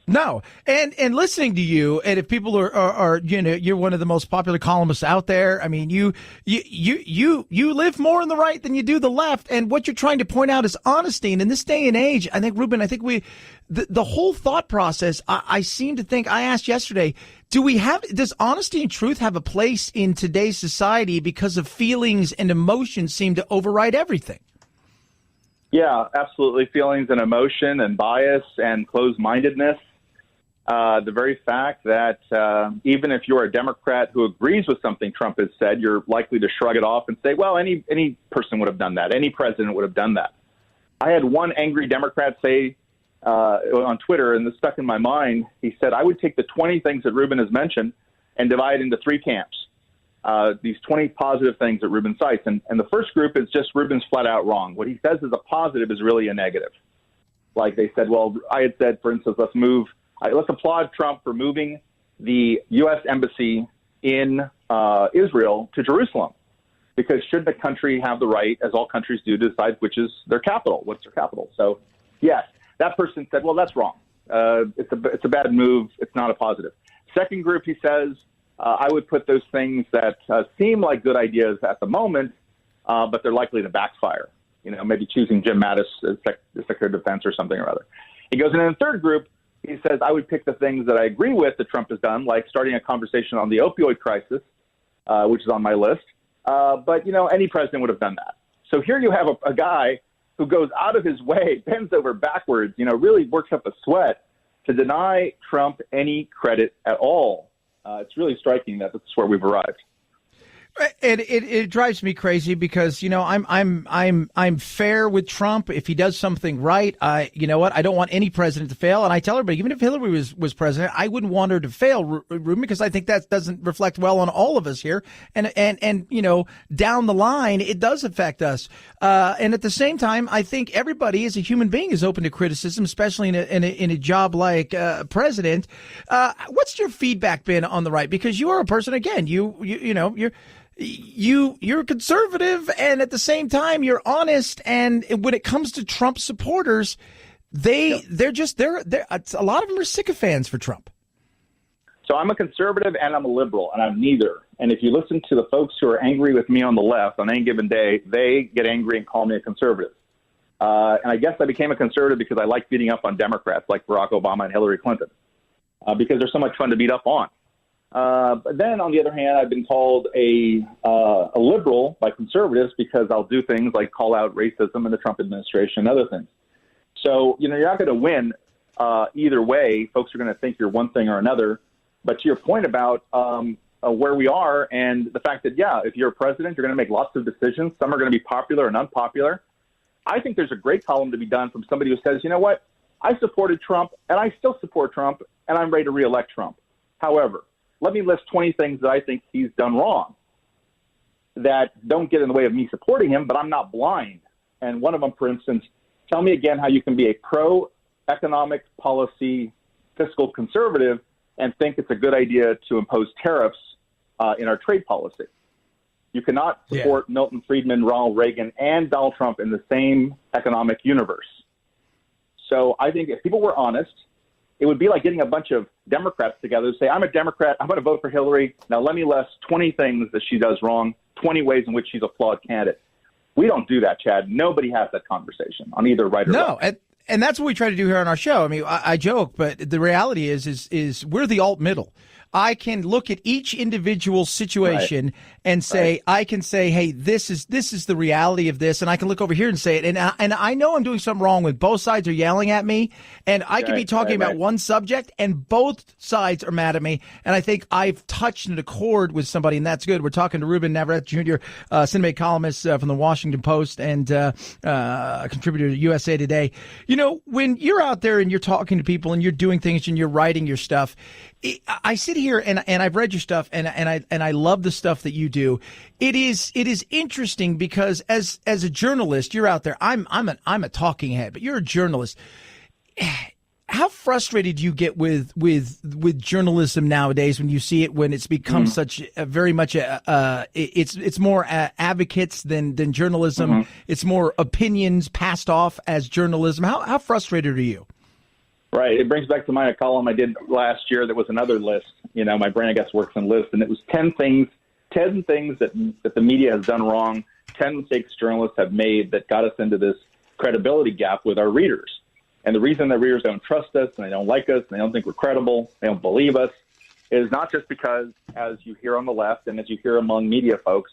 No, and listening to you, and if people are you're one of the most popular columnists out there. I mean, you live more on the right than you do the left, and what you're trying to point out is honesty. And in this day and age, I think, Ruben, the whole thought process. I seem to think, I asked yesterday, does honesty and truth have a place in today's society because of feelings and emotions seem to override everything? Yeah, absolutely. Feelings and emotion and bias and closed-mindedness. The very fact that even if you're a Democrat who agrees with something Trump has said, you're likely to shrug it off and say, well, any person would have done that. Any president would have done that. I had one angry Democrat say on Twitter, and this stuck in my mind, he said, I would take the 20 things that Ruben has mentioned and divide into three camps. These 20 positive things that Ruben cites. And the first group is just Ruben's flat out wrong. What he says is a positive is really a negative. Like they said, well, I had said, for instance, let's applaud Trump for moving the U.S. embassy in Israel to Jerusalem, because should the country have the right, as all countries do, to decide which is their capital, what's their capital? So, yes, that person said, well, that's wrong. It's a bad move. It's not a positive. Second group, he says, I would put those things that seem like good ideas at the moment, but they're likely to backfire. Maybe choosing Jim Mattis as Secretary of Defense or something or other. He goes, and in the third group, he says, I would pick the things that I agree with that Trump has done, like starting a conversation on the opioid crisis, which is on my list. But, any president would have done that. So here you have a guy who goes out of his way, bends over backwards, really works up a sweat to deny Trump any credit at all. It's really striking that that's where we've arrived. And it drives me crazy because, I'm fair with Trump. If he does something right, I don't want any president to fail. And I tell everybody, even if Hillary was president, I wouldn't want her to fail, Ruben, because I think that doesn't reflect well on all of us here. And down the line, it does affect us. And at the same time, I think everybody as a human being is open to criticism, especially in a job like president. What's your feedback been on the right? Because you are a person, again, you're conservative, and at the same time you're honest. And when it comes to Trump supporters, they're a lot of them are sycophants for Trump. So I'm a conservative and I'm a liberal, and I'm neither. And if you listen to the folks who are angry with me on the left on any given day, they get angry and call me a conservative. And I guess I became a conservative because I like beating up on Democrats like Barack Obama and Hillary Clinton, because they're so much fun to beat up on. But then, on the other hand, I've been called a liberal by conservatives because I'll do things like call out racism in the Trump administration and other things. So, you're not going to win either way. Folks are going to think you're one thing or another. But to your point about where we are and the fact that, if you're a president, you're going to make lots of decisions. Some are going to be popular and unpopular. I think there's a great column to be done from somebody who says, you know what, I supported Trump and I still support Trump and I'm ready to reelect Trump. However, let me list 20 things that I think he's done wrong that don't get in the way of me supporting him, but I'm not blind. And one of them, for instance, tell me again how you can be a pro-economic policy fiscal conservative and think it's a good idea to impose tariffs in our trade policy. You cannot support Milton Friedman, Ronald Reagan, and Donald Trump in the same economic universe. So I think if people were honest, it would be like getting a bunch of Democrats together to say, I'm a Democrat, I'm going to vote for Hillary. Now let me list 20 things that she does wrong, 20 ways in which she's a flawed candidate. We don't do that, Chad. Nobody has that conversation on either right or left. No, and that's what we try to do here on our show. I mean, I joke, but the reality is we're the alt middle. I can look at each individual situation and say, I can say, hey, this is the reality of this. And I can look over here and say it. And I know I'm doing something wrong when both sides are yelling at me. And I can be talking about one subject and both sides are mad at me. And I think I've touched a chord with somebody, and that's good. We're talking to Ruben Navarrette Jr., Cinematic columnist from the Washington Post and a contributor to USA Today. When you're out there and you're talking to people and you're doing things and you're writing your stuff, I sit here and I've read your stuff and I love the stuff that you do. It is interesting because as a journalist, you're out there. I'm a talking head, but you're a journalist. How frustrated do you get with journalism nowadays when you see it, when it's become such a very much it's more advocates than journalism. It's more opinions passed off as journalism. How frustrated are you? Right. It brings back to mind a column I did last year that was another list. My brain, I guess, works in lists. And it was 10 things that the media has done wrong, 10 mistakes journalists have made that got us into this credibility gap with our readers. And the reason that readers don't trust us and they don't like us and they don't think we're credible, they don't believe us, is not just because, as you hear on the left and as you hear among media folks,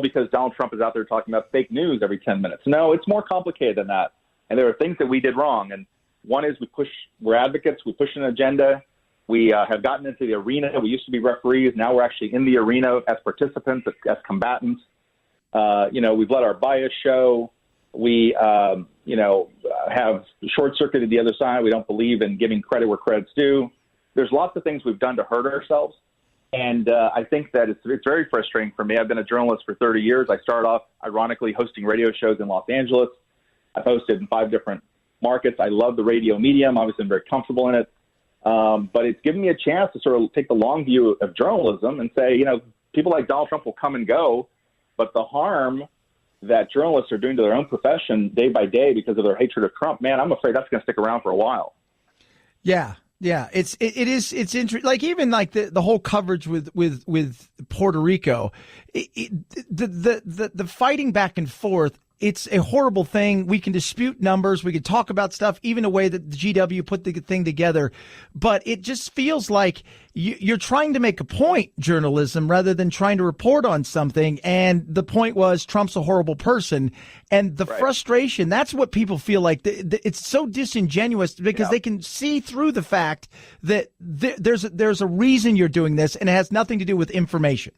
because Donald Trump is out there talking about fake news every 10 minutes. No, it's more complicated than that. And there are things that we did wrong. And one is we're advocates, we push an agenda, we have gotten into the arena. We used to be referees, now we're actually in the arena as participants, as combatants. We've let our bias show. We, have short-circuited the other side. We don't believe in giving credit where credit's due. There's lots of things we've done to hurt ourselves. And I think that it's very frustrating for me. I've been a journalist for 30 years. I started off, ironically, hosting radio shows in Los Angeles. I've hosted in 5 different markets. I love the radio medium. Obviously, I'm very comfortable in it. But it's given me a chance to sort of take the long view of journalism and say, people like Donald Trump will come and go, but the harm that journalists are doing to their own profession day by day because of their hatred of Trump, man, I'm afraid that's going to stick around for a while. Yeah. Yeah, it's interesting. Like even like the whole coverage with Puerto Rico, the fighting back and forth. It's a horrible thing. We can dispute numbers. We can talk about stuff, even the way that the GW put the thing together. But it just feels like you're trying to make a point, journalism, rather than trying to report on something. And the point was Trump's a horrible person. And the frustration, that's what people feel like. It's so disingenuous because they can see through the fact that there's a reason you're doing this, and it has nothing to do with information.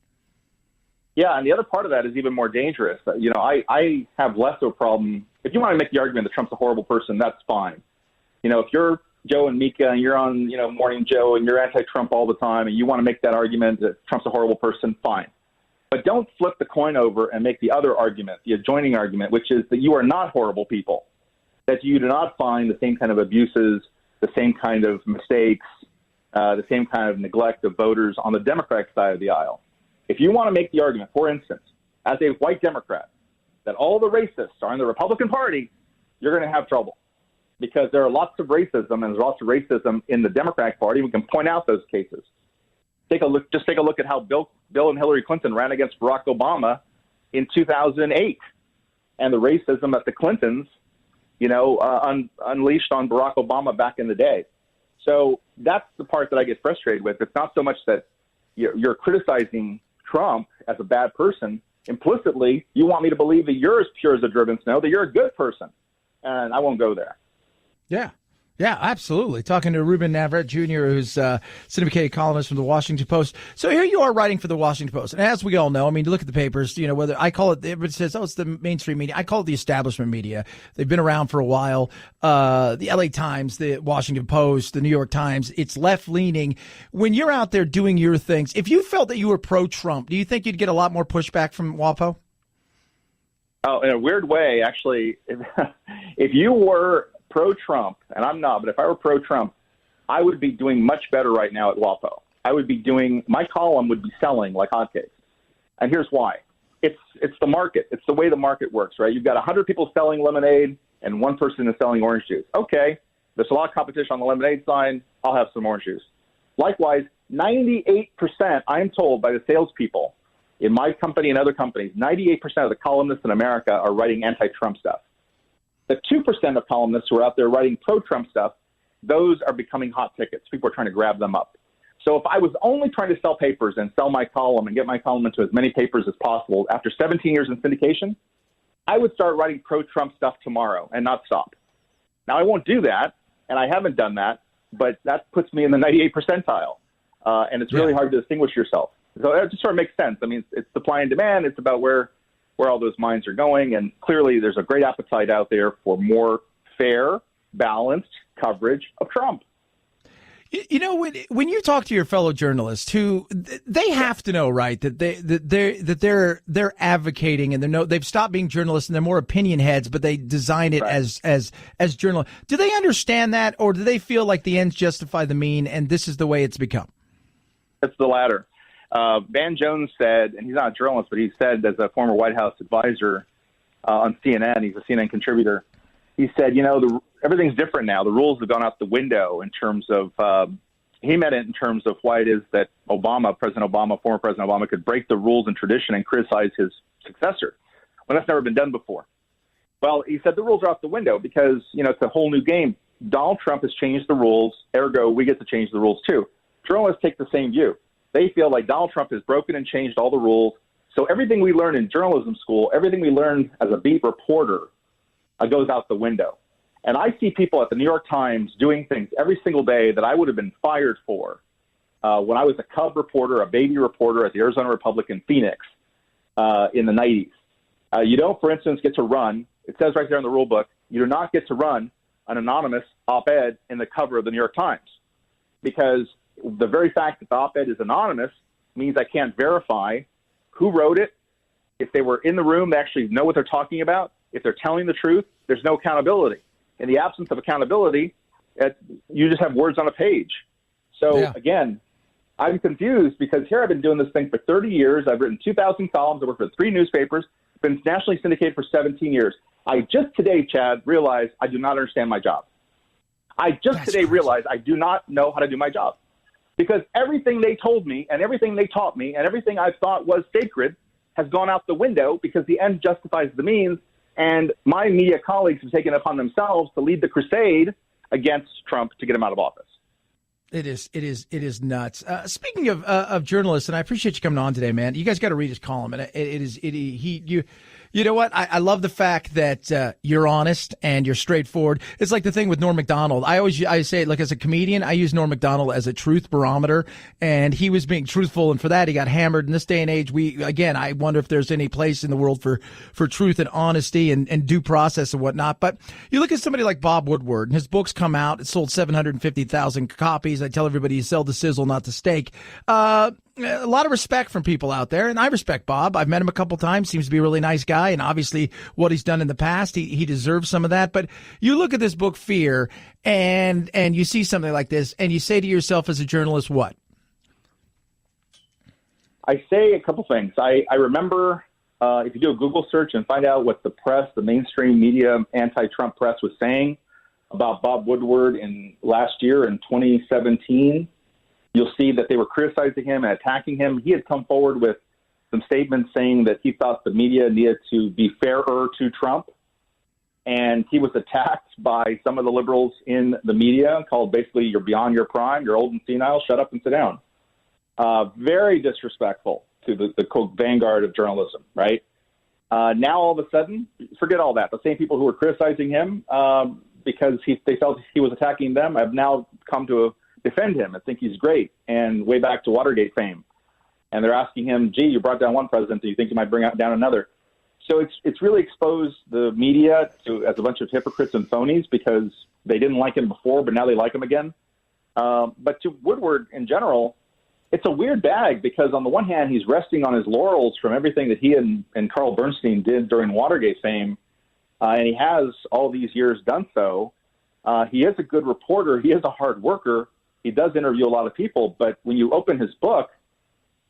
Yeah, and the other part of that is even more dangerous. I have less of a problem. If you want to make the argument that Trump's a horrible person, that's fine. If you're Joe and Mika and you're on, Morning Joe and you're anti-Trump all the time and you want to make that argument that Trump's a horrible person, fine. But don't flip the coin over and make the other argument, the adjoining argument, which is that you are not horrible people, that you do not find the same kind of abuses, the same kind of mistakes, the same kind of neglect of voters on the Democratic side of the aisle. If you want to make the argument, for instance, as a white Democrat, that all the racists are in the Republican Party, you're going to have trouble because there are lots of racism and there's lots of racism in the Democratic Party. We can point out those cases. Take a look at how Bill and Hillary Clinton ran against Barack Obama in 2008 and the racism that the Clintons, unleashed on Barack Obama back in the day. So that's the part that I get frustrated with. It's not so much that you're criticizing Trump as a bad person. Implicitly, you want me to believe that you're as pure as a driven snow, that you're a good person. And I won't go there. Yeah. Yeah, absolutely. Talking to Ruben Navarrette Jr., who's a syndicated columnist from the Washington Post. So here you are writing for the Washington Post. And as we all know, I mean, you look at the papers, whether I call it, everybody says, it's the mainstream media. I call it the establishment media. They've been around for a while. The LA Times, the Washington Post, the New York Times, it's left leaning. When you're out there doing your things, if you felt that you were pro-Trump, do you think you'd get a lot more pushback from WAPO? Oh, in a weird way, actually, if you were pro-Trump, and I'm not, but if I were pro-Trump, I would be doing much better right now at WAPO. My column would be selling like hotcakes. And here's why. It's the market. It's the way the market works, right? You've got 100 people selling lemonade and one person is selling orange juice. Okay, there's a lot of competition on the lemonade side. I'll have some orange juice. Likewise, 98%, I'm told by the salespeople in my company and other companies, 98% of the columnists in America are writing anti-Trump stuff. The 2% of columnists who are out there writing pro-Trump stuff, those are becoming hot tickets. People are trying to grab them up. So if I was only trying to sell papers and sell my column and get my column into as many papers as possible, after 17 years in syndication, I would start writing pro-Trump stuff tomorrow and not stop. Now, I won't do that, and I haven't done that, but that puts me in the 98th percentile, and it's really hard to distinguish yourself. So it just sort of makes sense. I mean, it's supply and demand. It's about where all those minds are going. And clearly there's a great appetite out there for more fair, balanced coverage of Trump. When you talk to your fellow journalists who they have to know, right, that they're advocating and they've stopped being journalists and they're more opinion heads, but they design it as journalists. Do they understand that, or do they feel like the ends justify the mean and this is the way it's become? It's the latter. Van Jones said, and he's not a journalist, but he said as a former White House advisor on CNN, he's a CNN contributor, he said, everything's different now. The rules have gone out the window in terms of, he meant it in terms of why it is that former President Obama could break the rules and tradition and criticize his successor. Well, that's never been done before. Well, he said the rules are out the window because, it's a whole new game. Donald Trump has changed the rules, ergo we get to change the rules too. Journalists take the same view. They feel like Donald Trump has broken and changed all the rules. So everything we learn in journalism school, everything we learn as a beat reporter goes out the window. And I see people at the New York Times doing things every single day that I would have been fired for when I was a cub reporter, a baby reporter at the Arizona Republic in Phoenix in the 90s. You don't, for instance, get to run. It says right there in the rule book, you do not get to run an anonymous op-ed in the cover of the New York Times because the very fact that the op-ed is anonymous means I can't verify who wrote it. If they were in the room, they actually know what they're talking about. If they're telling the truth, there's no accountability. In the absence of accountability, you just have words on a page. So, Again, I'm confused because here I've been doing this thing for 30 years. I've written 2,000 columns. I worked for 3 newspapers, been nationally syndicated for 17 years. I just today, Chad, realized I do not understand my job. I just today realized I do not know how to do my job. Because everything they told me and everything they taught me and everything I thought was sacred has gone out the window because the end justifies the means. And my media colleagues have taken it upon themselves to lead the crusade against Trump to get him out of office. It is nuts. Speaking of journalists, and I appreciate you coming on today, man. You guys got to read his column, and you You know what? I love the fact that you're honest and you're straightforward. It's like the thing with Norm Macdonald. I say, like, as a comedian, I use Norm Macdonald as a truth barometer, and he was being truthful, and for that he got hammered. In this day and age, I wonder if there's any place in the world for truth and honesty and due process and whatnot. But you look at somebody like Bob Woodward, and his books come out. It sold 750,000 copies. I tell everybody you sell the sizzle, not the steak. A lot of respect from people out there, and I respect Bob. I've met him a couple times. Seems to be a really nice guy, and obviously what he's done in the past, he deserves some of that. But you look at this book, Fear, and you see something like this, and you say to yourself as a journalist, what? I say a couple things. I remember if you do a Google search and find out what the press, the mainstream media, anti-Trump press was saying about Bob Woodward in last year in 2017, you'll see that they were criticizing him and attacking him. He had come forward with some statements saying that he thought the media needed to be fairer to Trump. And he was attacked by some of the liberals in the media, called basically, you're beyond your prime, you're old and senile, shut up and sit down. Very disrespectful to the quote vanguard of journalism, right? Now, all of a sudden, forget all that. The same people who were criticizing him because they felt he was attacking them have now come to defend him and think he's great, and way back to Watergate fame. And they're asking him, gee, you brought down one president, do you think you might bring down another? So it's really exposed the media as a bunch of hypocrites and phonies because they didn't like him before, but now they like him again. But to Woodward in general, it's a weird bag because on the one hand, he's resting on his laurels from everything that he and Carl Bernstein did during Watergate fame, and he has all these years done so. He is a good reporter. He is a hard worker. He does interview a lot of people, but when you open his book,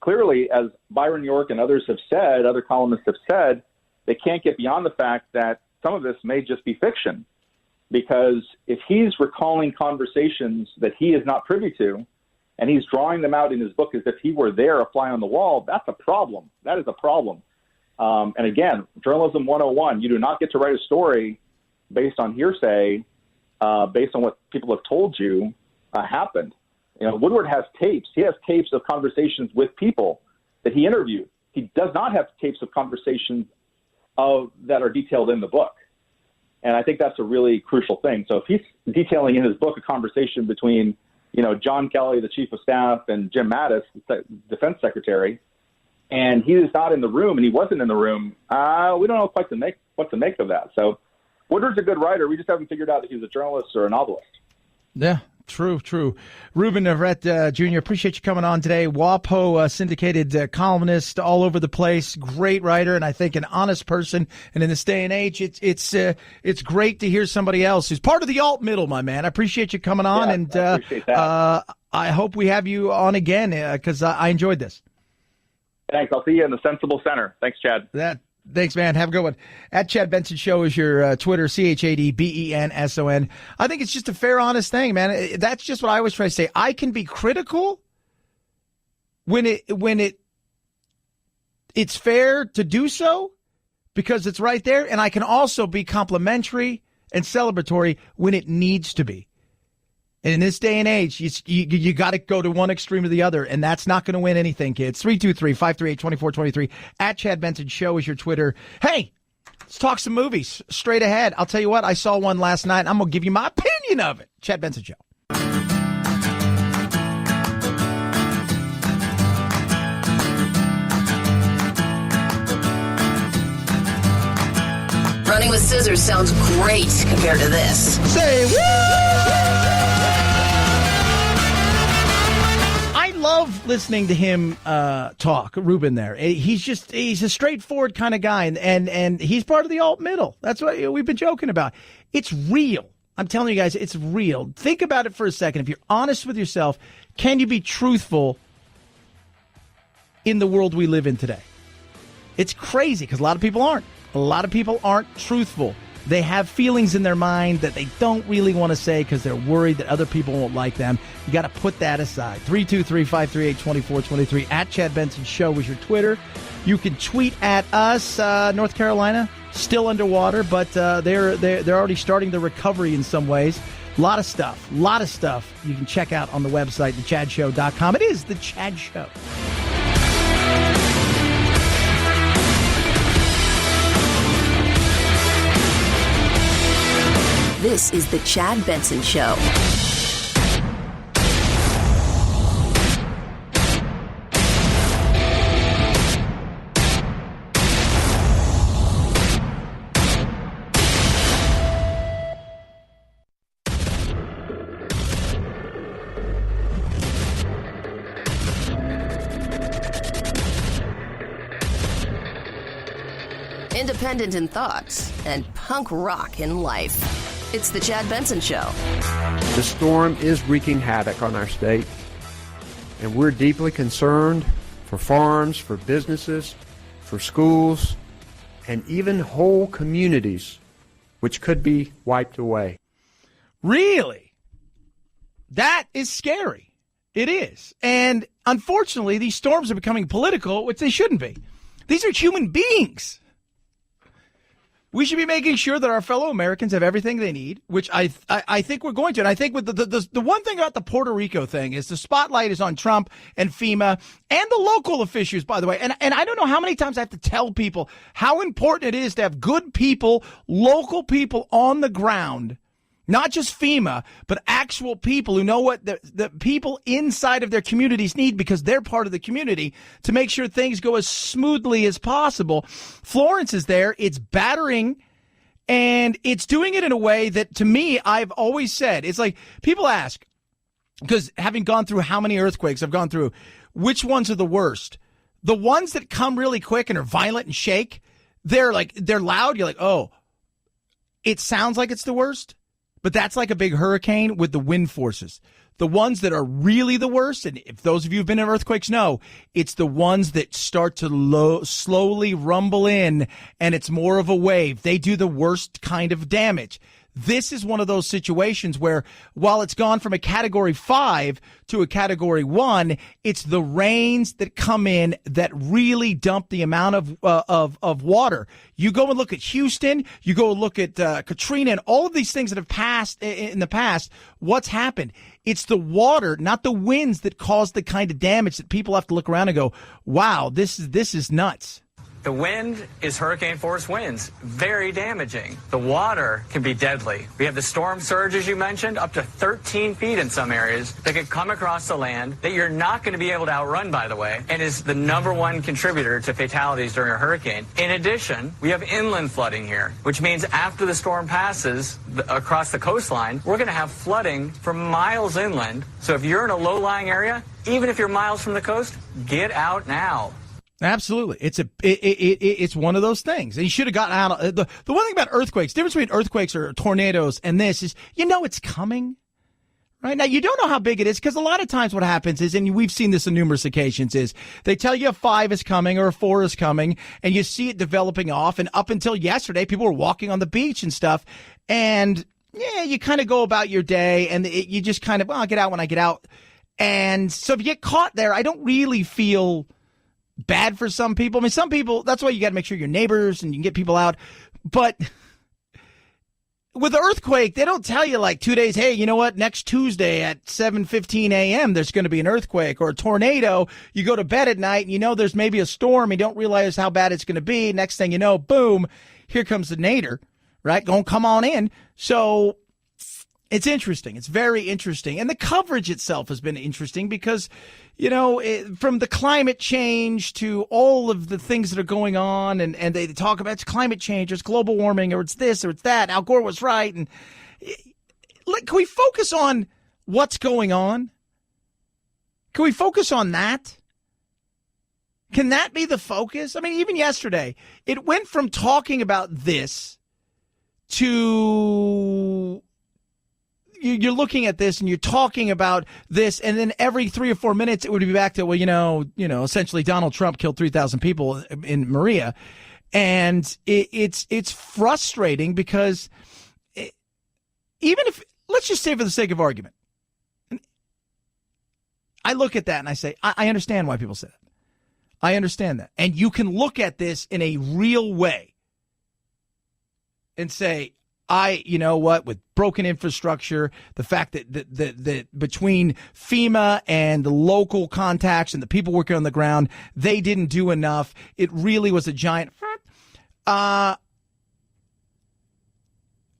clearly, as Byron York and others have said, other columnists have said, they can't get beyond the fact that some of this may just be fiction. Because if he's recalling conversations that he is not privy to, and he's drawing them out in his book as if he were there, a fly on the wall, that's a problem. That is a problem. And again, journalism 101, you do not get to write a story based on hearsay, based on what people have told you happened. You know, Woodward has tapes. He has tapes of conversations with people that he interviewed. He does not have tapes of conversations that are detailed in the book. And I think that's a really crucial thing. So if he's detailing in his book a conversation between, John Kelly, the chief of staff, and Jim Mattis, the defense secretary, and he is not in the room, and he wasn't in the room, we don't know what to make of that. So Woodward's a good writer. We just haven't figured out if he's a journalist or a novelist. Yeah. True. Ruben Navarrette, Jr., appreciate you coming on today. WAPO syndicated columnist all over the place, great writer, and I think an honest person. And in this day and age, it's great to hear somebody else who's part of the alt middle, my man. I appreciate you coming on, and I appreciate that. I hope we have you on again because I enjoyed this. Thanks. I'll see you in the Sensible Center. Thanks, Chad. Thanks, man. Have a good one. At Chad Benson Show is your Twitter, ChadBenson. I think it's just a fair, honest thing, man. That's just what I always try to say. I can be critical when it's fair to do so because it's right there, and I can also be complimentary and celebratory when it needs to be. And in this day and age, you got to go to one extreme or the other, and that's not going to win anything, kids. 323-538-2423. At Chad Benson Show is your Twitter. Hey, let's talk some movies straight ahead. I'll tell you what, I saw one last night, and I'm going to give you my opinion of it. Chad Benson Show. Running with scissors sounds great compared to this. Say what? I love listening to him talk, Ruben there. He's a straightforward kind of guy, and he's part of the alt middle. That's what we've been joking about. It's real. I'm telling you guys, it's real. Think about it for a second. If you're honest with yourself, can you be truthful in the world we live in today? It's crazy because a lot of people aren't. A lot of people aren't truthful. They have feelings in their mind that they don't really want to say because they're worried that other people won't like them. You got to put that aside. 323-538-2423. At Chad Benson Show is your Twitter. You can tweet at us. North Carolina still underwater, but they're already starting the recovery in some ways. A lot of stuff you can check out on the website, thechadshow.com. It is The Chad Show. This is the Chad Benson Show. Independent in thoughts and punk rock in life. It's the Chad Benson Show. The storm is wreaking havoc on our state, and we're deeply concerned for farms, for businesses, for schools, and even whole communities, which could be wiped away. Really? That is scary. It is. And unfortunately, these storms are becoming political, which they shouldn't be. These are human beings. We should be making sure that our fellow Americans have everything they need, which I think we're going to. And I think with the one thing about the Puerto Rico thing is the spotlight is on Trump and FEMA and the local officials, by the way. And I don't know how many times I have to tell people how important it is to have good people, local people on the ground. Not just FEMA, but actual people who know what the people inside of their communities need because they're part of the community to make sure things go as smoothly as possible. Florence is there. It's battering, and it's doing it in a way that, to me, I've always said, it's like people ask, because having gone through how many earthquakes I've gone through, which ones are the worst? The ones that come really quick and are violent and shake, they're loud. You're like, oh, it sounds like it's the worst. But that's like a big hurricane with the wind forces. The ones that are really the worst, and if those of you who've been in earthquakes know, it's the ones that start to slowly rumble in, and it's more of a wave. They do the worst kind of damage. This is one of those situations where, while it's gone from a Category 5 to a Category 1, it's the rains that come in that really dump the amount of water. You go and look at Houston, you go and look at Katrina, and all of these things that have passed in the past. What's happened? It's the water, not the winds, that cause the kind of damage that people have to look around and go, wow, this is nuts. The wind is hurricane force winds, very damaging. The water can be deadly. We have the storm surge, as you mentioned, up to 13 feet in some areas that could come across the land that you're not going to be able to outrun, by the way, and is the #1 contributor to fatalities during a hurricane. In addition, we have inland flooding here, which means after the storm passes across the coastline, we're going to have flooding for miles inland. So if you're in a low-lying area, even if you're miles from the coast, get out now. Absolutely. It's one of those things. And you should have gotten out. The one thing about earthquakes, difference between earthquakes or tornadoes and this is, it's coming. Right? Now, you don't know how big it is because a lot of times what happens is, and we've seen this on numerous occasions, is they tell you a 5 is coming or a 4 is coming, and you see it developing off. And up until yesterday, people were walking on the beach and stuff. And, you kind of go about your day, and you just kind of, I'll get out when I get out. And so if you get caught there, I don't really feel bad for some people. I mean, some people, that's why you got to make sure your neighbors and you can get people out. But with the earthquake, they don't tell you like 2 days, hey, you know what, next Tuesday at 7:15 a.m. there's going to be an earthquake or a tornado. You go to bed at night and there's maybe a storm. You don't realize how bad it's going to be. Next thing you know, boom, here comes the nadir, right? Going to come on in. So it's interesting. It's very interesting. And the coverage itself has been interesting because, from the climate change to all of the things that are going on, and they talk about it's climate change, it's global warming, or it's this, or it's that. Al Gore was right. And can we focus on what's going on? Can we focus on that? Can that be the focus? I mean, even yesterday, it went from talking about this to you're looking at this and you're talking about this, and then every 3 or 4 minutes it would be back to, essentially Donald Trump killed 3,000 people in Maria. And it's frustrating because even if, let's just say for the sake of argument, I look at that and I say, I understand why people say that. I understand that. And you can look at this in a real way and say, with broken infrastructure, the fact that between FEMA and the local contacts and the people working on the ground, they didn't do enough. It really was a giant.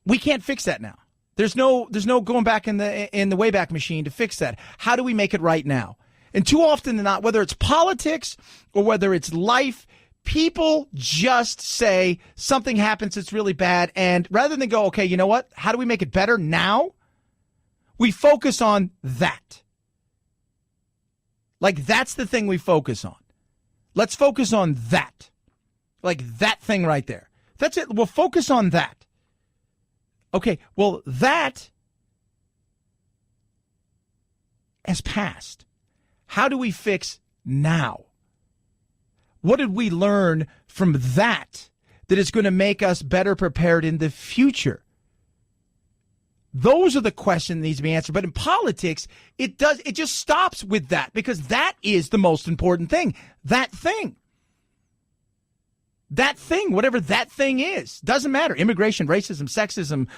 We can't fix that now. There's no going back in the Wayback Machine to fix that. How do we make it right now? And too often than not, whether it's politics or whether it's life, people just say something happens that's really bad, and rather than go, okay, you know what? How do we make it better now? We focus on that. Like, that's the thing we focus on. Let's focus on that. Like that thing right there. That's it. We'll focus on that. Okay, well, that has passed. How do we fix now? What did we learn from that is going to make us better prepared in the future? Those are the questions that needs to be answered. But in politics, it just stops with that, because that is the most important thing. That thing, whatever that thing is, doesn't matter. Immigration, racism, sexism,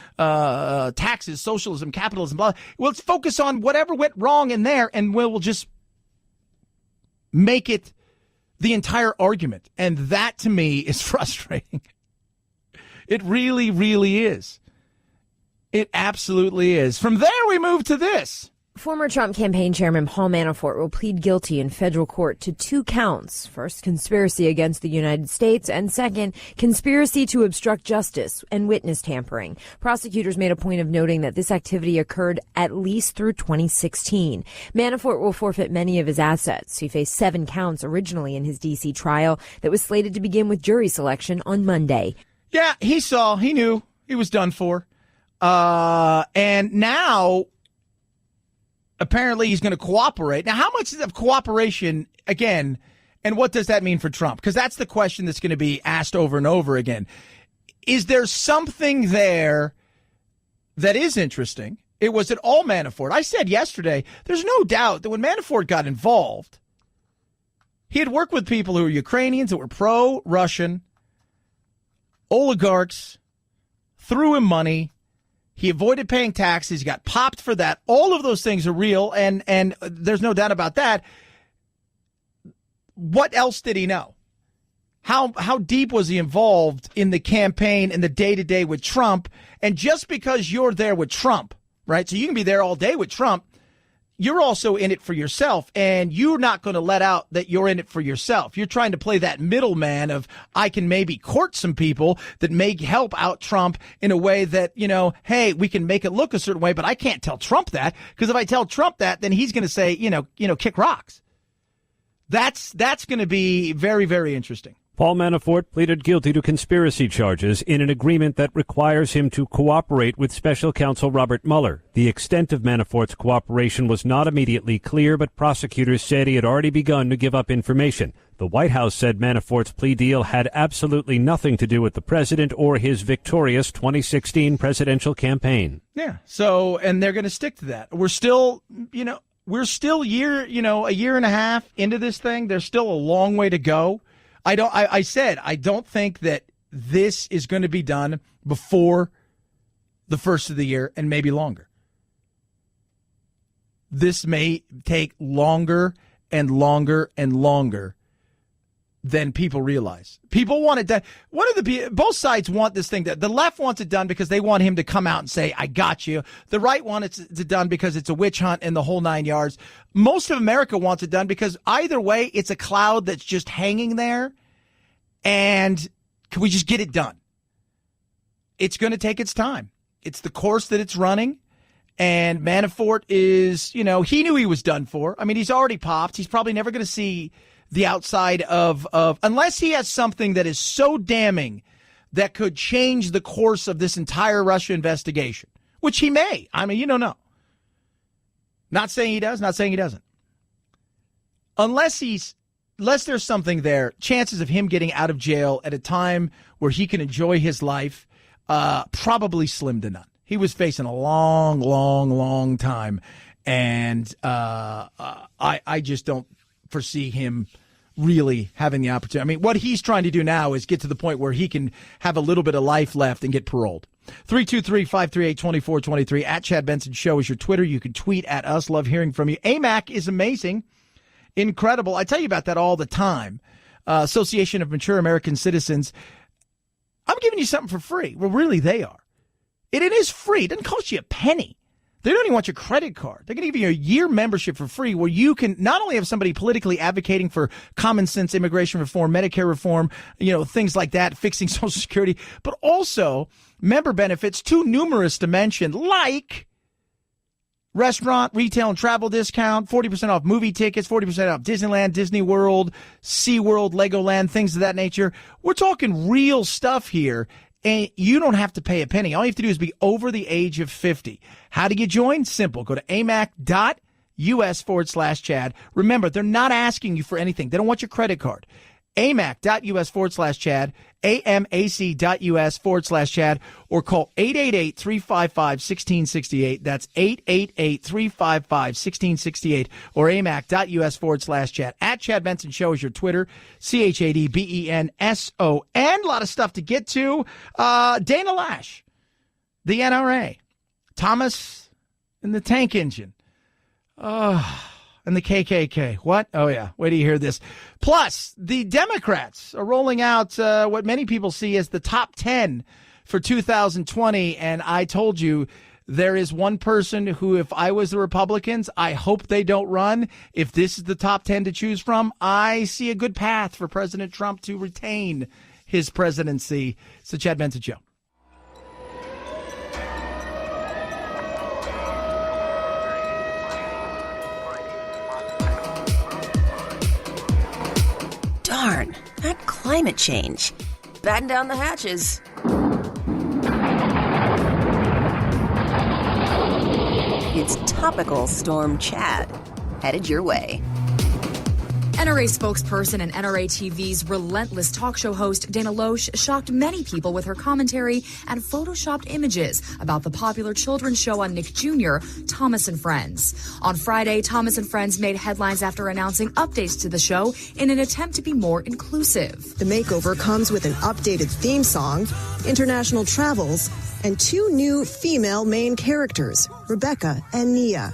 taxes, socialism, capitalism, blah. Well, let's focus on whatever went wrong in there, and we'll just make it the entire argument. And that, to me, is frustrating. It really, really is. It absolutely is. From there, we move to this. Former Trump campaign chairman Paul Manafort will plead guilty in federal court to 2 counts. First, conspiracy against the United States, and second, conspiracy to obstruct justice and witness tampering. Prosecutors made a point of noting that this activity occurred at least through 2016. Manafort will forfeit many of his assets. He faced 7 counts originally in his D.C. trial that was slated to begin with jury selection on Monday. Yeah, he knew he was done for. And now, apparently, he's going to cooperate. Now, how much of cooperation, again, and what does that mean for Trump? Because that's the question that's going to be asked over and over again. Is there something there that is interesting? Was it all Manafort? I said yesterday, there's no doubt that when Manafort got involved, he had worked with people who were Ukrainians, that were pro-Russian, oligarchs, threw him money. He avoided paying taxes. He got popped for that. All of those things are real, and there's no doubt about that. What else did he know? How deep was he involved in the campaign and the day-to-day with Trump? And just because you're there with Trump, right, so you can be there all day with Trump, you're also in it for yourself, and you're not going to let out that you're in it for yourself. You're trying to play that middleman of, I can maybe court some people that may help out Trump in a way that, hey, we can make it look a certain way, but I can't tell Trump that, because if I tell Trump that, then he's going to say, kick rocks. That's going to be very, very interesting. Paul Manafort pleaded guilty to conspiracy charges in an agreement that requires him to cooperate with special counsel Robert Mueller. The extent of Manafort's cooperation was not immediately clear, but prosecutors said he had already begun to give up information. The White House said Manafort's plea deal had absolutely nothing to do with the president or his victorious 2016 presidential campaign. Yeah. So, and they're going to stick to that. We're still, a year and a half into this thing. There's still a long way to go. I said, I don't think that this is going to be done before the first of the year, and maybe longer. This may take longer and longer and longer than people realize. People want it done. Both sides want this thing done. The left wants it done because they want him to come out and say, I got you. The right wants it done because it's a witch hunt and the whole 9 yards. Most of America wants it done because either way, it's a cloud that's just hanging there. And can we just get it done? It's going to take its time. It's the course that it's running. And Manafort is, he knew he was done for. I mean, he's already popped. He's probably never going to see the outside of unless he has something that is so damning that could change the course of this entire Russia investigation, which he may. I mean, you don't know. Not saying he does, not saying he doesn't. Unless there's something there, chances of him getting out of jail at a time where he can enjoy his life, probably slim to none. He was facing a long, long, long time, and I just don't foresee him really having the opportunity. I mean, what he's trying to do now is get to the point where he can have a little bit of life left and get paroled. 323-538-2423 at Chad Benson Show is your Twitter. You can tweet at us. Love hearing from you. AMAC is amazing. Incredible. I tell you about that all the time. Association of Mature American Citizens. I'm giving you something for free. Well, really, they are. It is free. It doesn't cost you a penny. They don't even want your credit card. They're going to give you a year membership for free where you can not only have somebody politically advocating for common sense immigration reform, Medicare reform, things like that, fixing Social Security, but also member benefits too numerous to mention, like restaurant, retail, and travel discount, 40% off movie tickets, 40% off Disneyland, Disney World, SeaWorld, Legoland, things of that nature. We're talking real stuff here. And you don't have to pay a penny. All you have to do is be over the age of 50. How do you join? Simple. Go to amac.us/Chad. Remember, they're not asking you for anything. They don't want your credit card. amac.us/Chad, amac.us/Chad, or call 888-355-1668. That's 888-355-1668, or amac.us/Chad. At Chad Benson Show is your Twitter, ChadBenson. A lot of stuff to get to. Dana Loesch, the NRA, Thomas and the Tank Engine. And the KKK. What? Oh, yeah. Wait till you hear this. Plus, the Democrats are rolling out what many people see as the top 10 for 2020. And I told you there is one person who, if I was the Republicans, I hope they don't run. If this is the top 10 to choose from, I see a good path for President Trump to retain his presidency. It's the Chad Benson Show. Darn, that climate change. Batten down the hatches. It's Topical Storm Chad, headed your way. NRA spokesperson and NRA TV's relentless talk show host Dana Loesch shocked many people with her commentary and photoshopped images about the popular children's show on Nick Jr., Thomas and Friends. On Friday, Thomas and Friends made headlines after announcing updates to the show in an attempt to be more inclusive. The makeover comes with an updated theme song, international travels, and 2 new female main characters, Rebecca and Nia.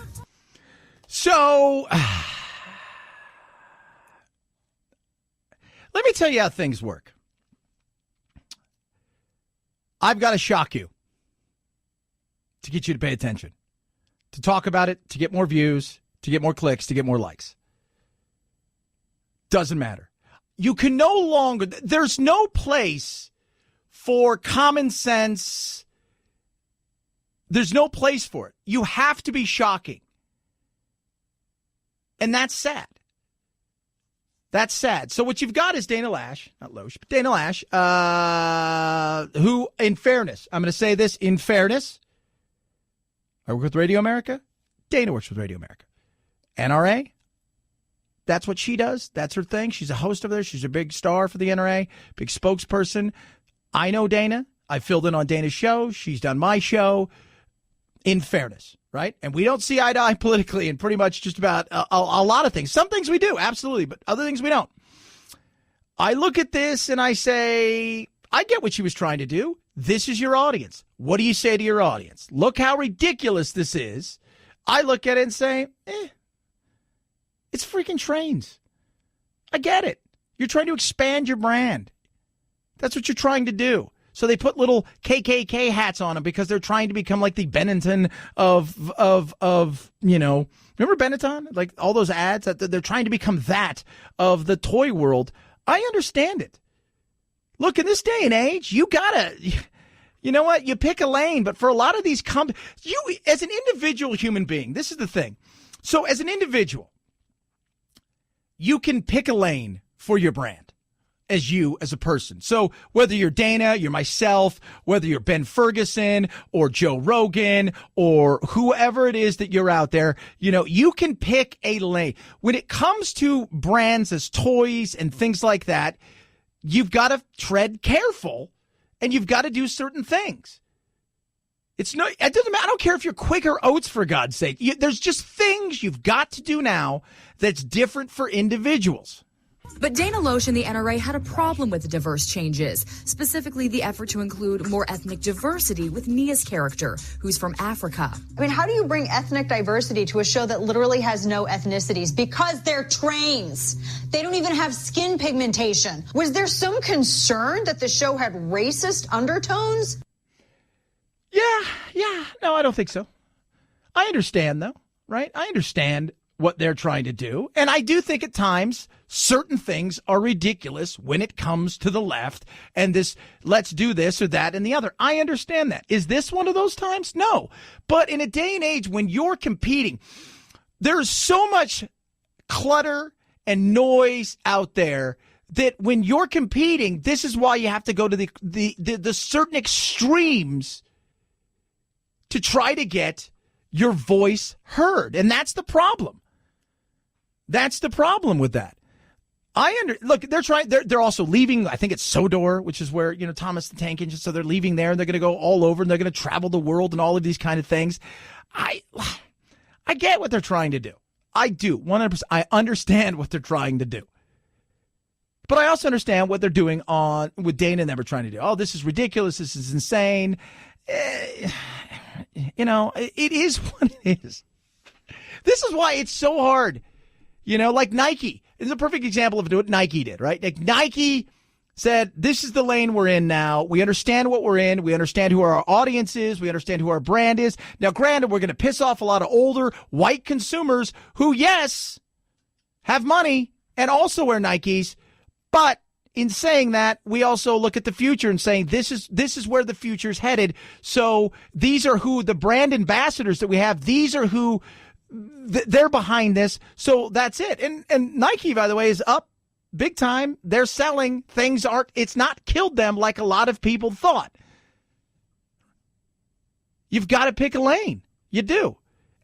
So, let me tell you how things work. I've got to shock you to get you to pay attention, to talk about it, to get more views, to get more clicks, to get more likes. Doesn't matter. You can no longer, there's no place for common sense. There's no place for it. You have to be shocking. And that's sad. That's sad. So what you've got is Dana Loesch, not Loesch, but Dana Loesch, who, in fairness, I'm going to say this, in fairness, I work with Radio America. Dana works with Radio America. NRA, that's what she does. That's her thing. She's a host over there. She's a big star for the NRA, big spokesperson. I know Dana. I filled in on Dana's show. She's done my show. In fairness, right? And we don't see eye to eye politically in pretty much just about a lot of things. Some things we do, absolutely, but other things we don't. I look at this and I say, I get what she was trying to do. This is your audience. What do you say to your audience? Look how ridiculous this is. I look at it and say, it's freaking trains. I get it. You're trying to expand your brand. That's what you're trying to do. So they put little KKK hats on them because they're trying to become like the Benetton of remember Benetton? Like all those ads that they're trying to become that of the toy world. I understand it. Look, in this day and age, you gotta, you know what? You pick a lane, but for a lot of these you as an individual human being, this is the thing. So as an individual, you can pick a lane for your brand. As you, as a person. So whether you're Dana, you're myself, whether you're Ben Ferguson or Joe Rogan or whoever it is that you're out there, you can pick a lane. When it comes to brands as toys and things like that, you've got to tread careful and you've got to do certain things. It doesn't matter. I don't care if you're Quaker Oats, for God's sake. There's just things you've got to do now that's different for individuals. But Dana Loesch and the NRA had a problem with the diverse changes, specifically the effort to include more ethnic diversity with Nia's character, who's from Africa. I mean, how do you bring ethnic diversity to a show that literally has no ethnicities? Because they're trains. They don't even have skin pigmentation. Was there some concern that the show had racist undertones? Yeah, Yeah, no, I don't think so. I understand, though, right? I understand what they're trying to do. And I do think at times certain things are ridiculous when it comes to the left and this, let's do this or that and the other. I understand that. Is this one of those times? No. But in a day and age when you're competing, there's so much clutter and noise out there that when you're competing, this is why you have to go to the certain extremes to try to get your voice heard. And that's the problem. That's the problem with that. Look, they're also leaving, I think it's Sodor, which is where, Thomas the Tank Engine. So they're leaving there and they're going to go all over and they're going to travel the world and all of these kind of things. I get what they're trying to do. I do. 100%. I understand what they're trying to do. But I also understand what they're doing with Dana and them are trying to do. Oh, this is ridiculous. This is insane. It is what it is. This is why it's so hard. Like Nike. This is a perfect example of what Nike did, right? Like Nike said, this is the lane we're in now. We understand what we're in. We understand who our audience is. We understand who our brand is. Now, granted, we're going to piss off a lot of older white consumers who, yes, have money and also wear Nikes. But in saying that, we also look at the future and saying this is where the future's headed. So these are who the brand ambassadors that we have. These are who they're behind this. So that's it. And Nike, by the way, is up big time. They're selling. It's not killed them like a lot of people thought. You've got to pick a lane. You do.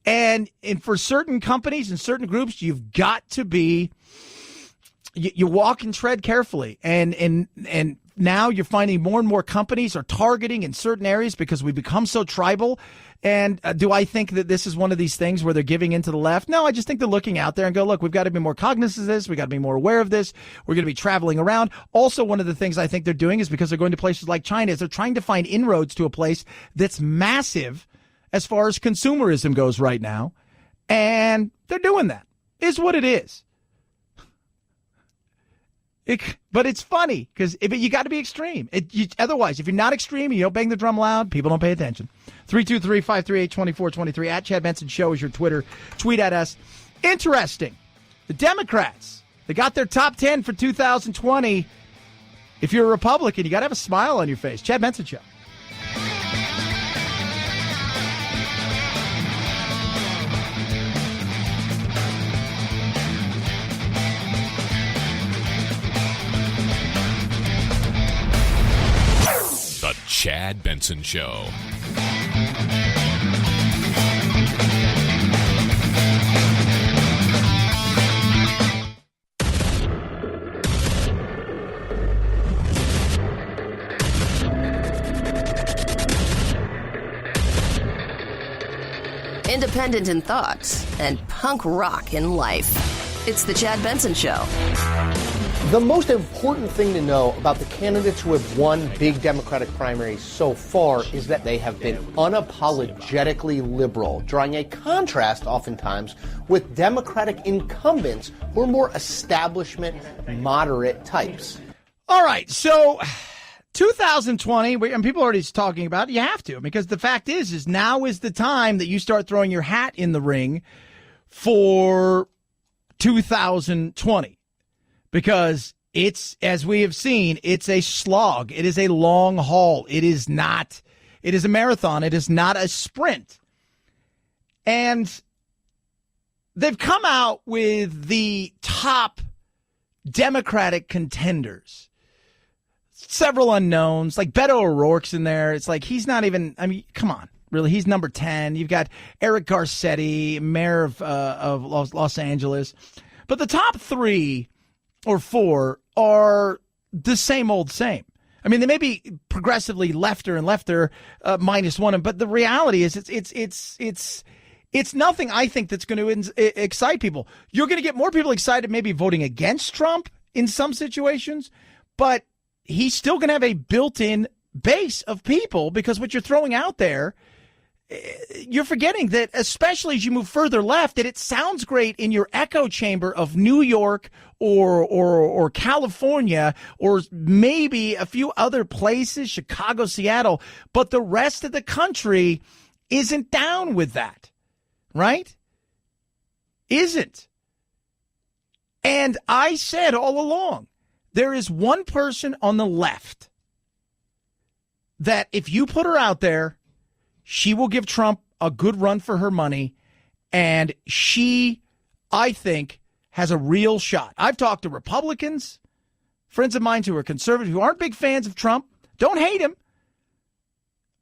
And for certain companies and certain groups, you've got to be, you walk and tread carefully. And now you're finding more and more companies are targeting in certain areas because we become so tribal. And do I think that this is one of these things where they're giving into the left? No, I just think they're looking out there and go, look, we've got to be more cognizant of this. We've got to be more aware of this. We're going to be traveling around. Also, one of the things I think they're doing is because they're going to places like China is they're trying to find inroads to a place that's massive as far as consumerism goes right now. And they're doing that. Is what it is. But it's funny because you got to be extreme. Otherwise, if you're not extreme and you don't bang the drum loud, people don't pay attention. 323-538-2423 at Chad Benson Show is your Twitter. Tweet at us. Interesting. The Democrats, they got their top 10 for 2020. If you're a Republican, you got to have a smile on your face. Chad Benson Show. The Chad Benson Show. Independent in thoughts and punk rock in life. It's the Chad Benson Show. The most important thing to know about the candidates who have won big Democratic primaries so far is that they have been unapologetically liberal, drawing a contrast oftentimes with Democratic incumbents who are more establishment, moderate types. All right, so 2020, and people are already talking about it, you have to, because the fact is now is the time that you start throwing your hat in the ring for 2020. Because it's, as we have seen, it's a slog. It is a long haul. It is a marathon. It is not a sprint. And they've come out with the top Democratic contenders. Several unknowns, like Beto O'Rourke's in there. It's like, he's not even, come on, really, he's number 10. You've got Eric Garcetti, mayor of Los Angeles. But the top 3 or 4 are the same old same. I mean, they may be progressively lefter and lefter minus one, but the reality is it's nothing I think that's going to excite people. You're going to get more people excited maybe voting against Trump in some situations, but he's still going to have a built-in base of people because what you're throwing out there, you're forgetting that, especially as you move further left, that it sounds great in your echo chamber of New York or California or maybe a few other places, Chicago, Seattle, but the rest of the country isn't down with that, right? Isn't. And I said all along, there is one person on the left that if you put her out there, she will give Trump a good run for her money, and she, I think, has a real shot. I've talked to Republicans, friends of mine who are conservative, who aren't big fans of Trump, don't hate him,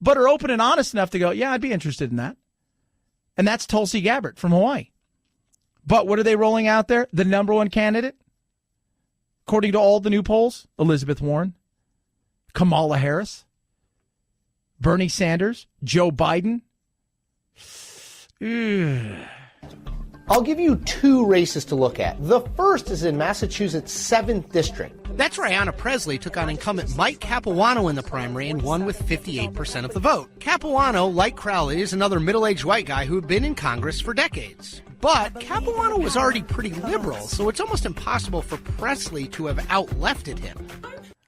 but are open and honest enough to go, yeah, I'd be interested in that. And that's Tulsi Gabbard from Hawaii. But what are they rolling out there? The number one candidate, according to all the new polls, Elizabeth Warren, Kamala Harris, Bernie Sanders, Joe Biden. I'll give you two races to look at. The first is in Massachusetts' 7th District. That's where Ayanna Pressley took on incumbent Mike Capuano in the primary and won with 58% of the vote. Capuano, like Crowley, is another middle-aged white guy who had been in Congress for decades. But Capuano was already pretty liberal, so it's almost impossible for Pressley to have out-lefted him.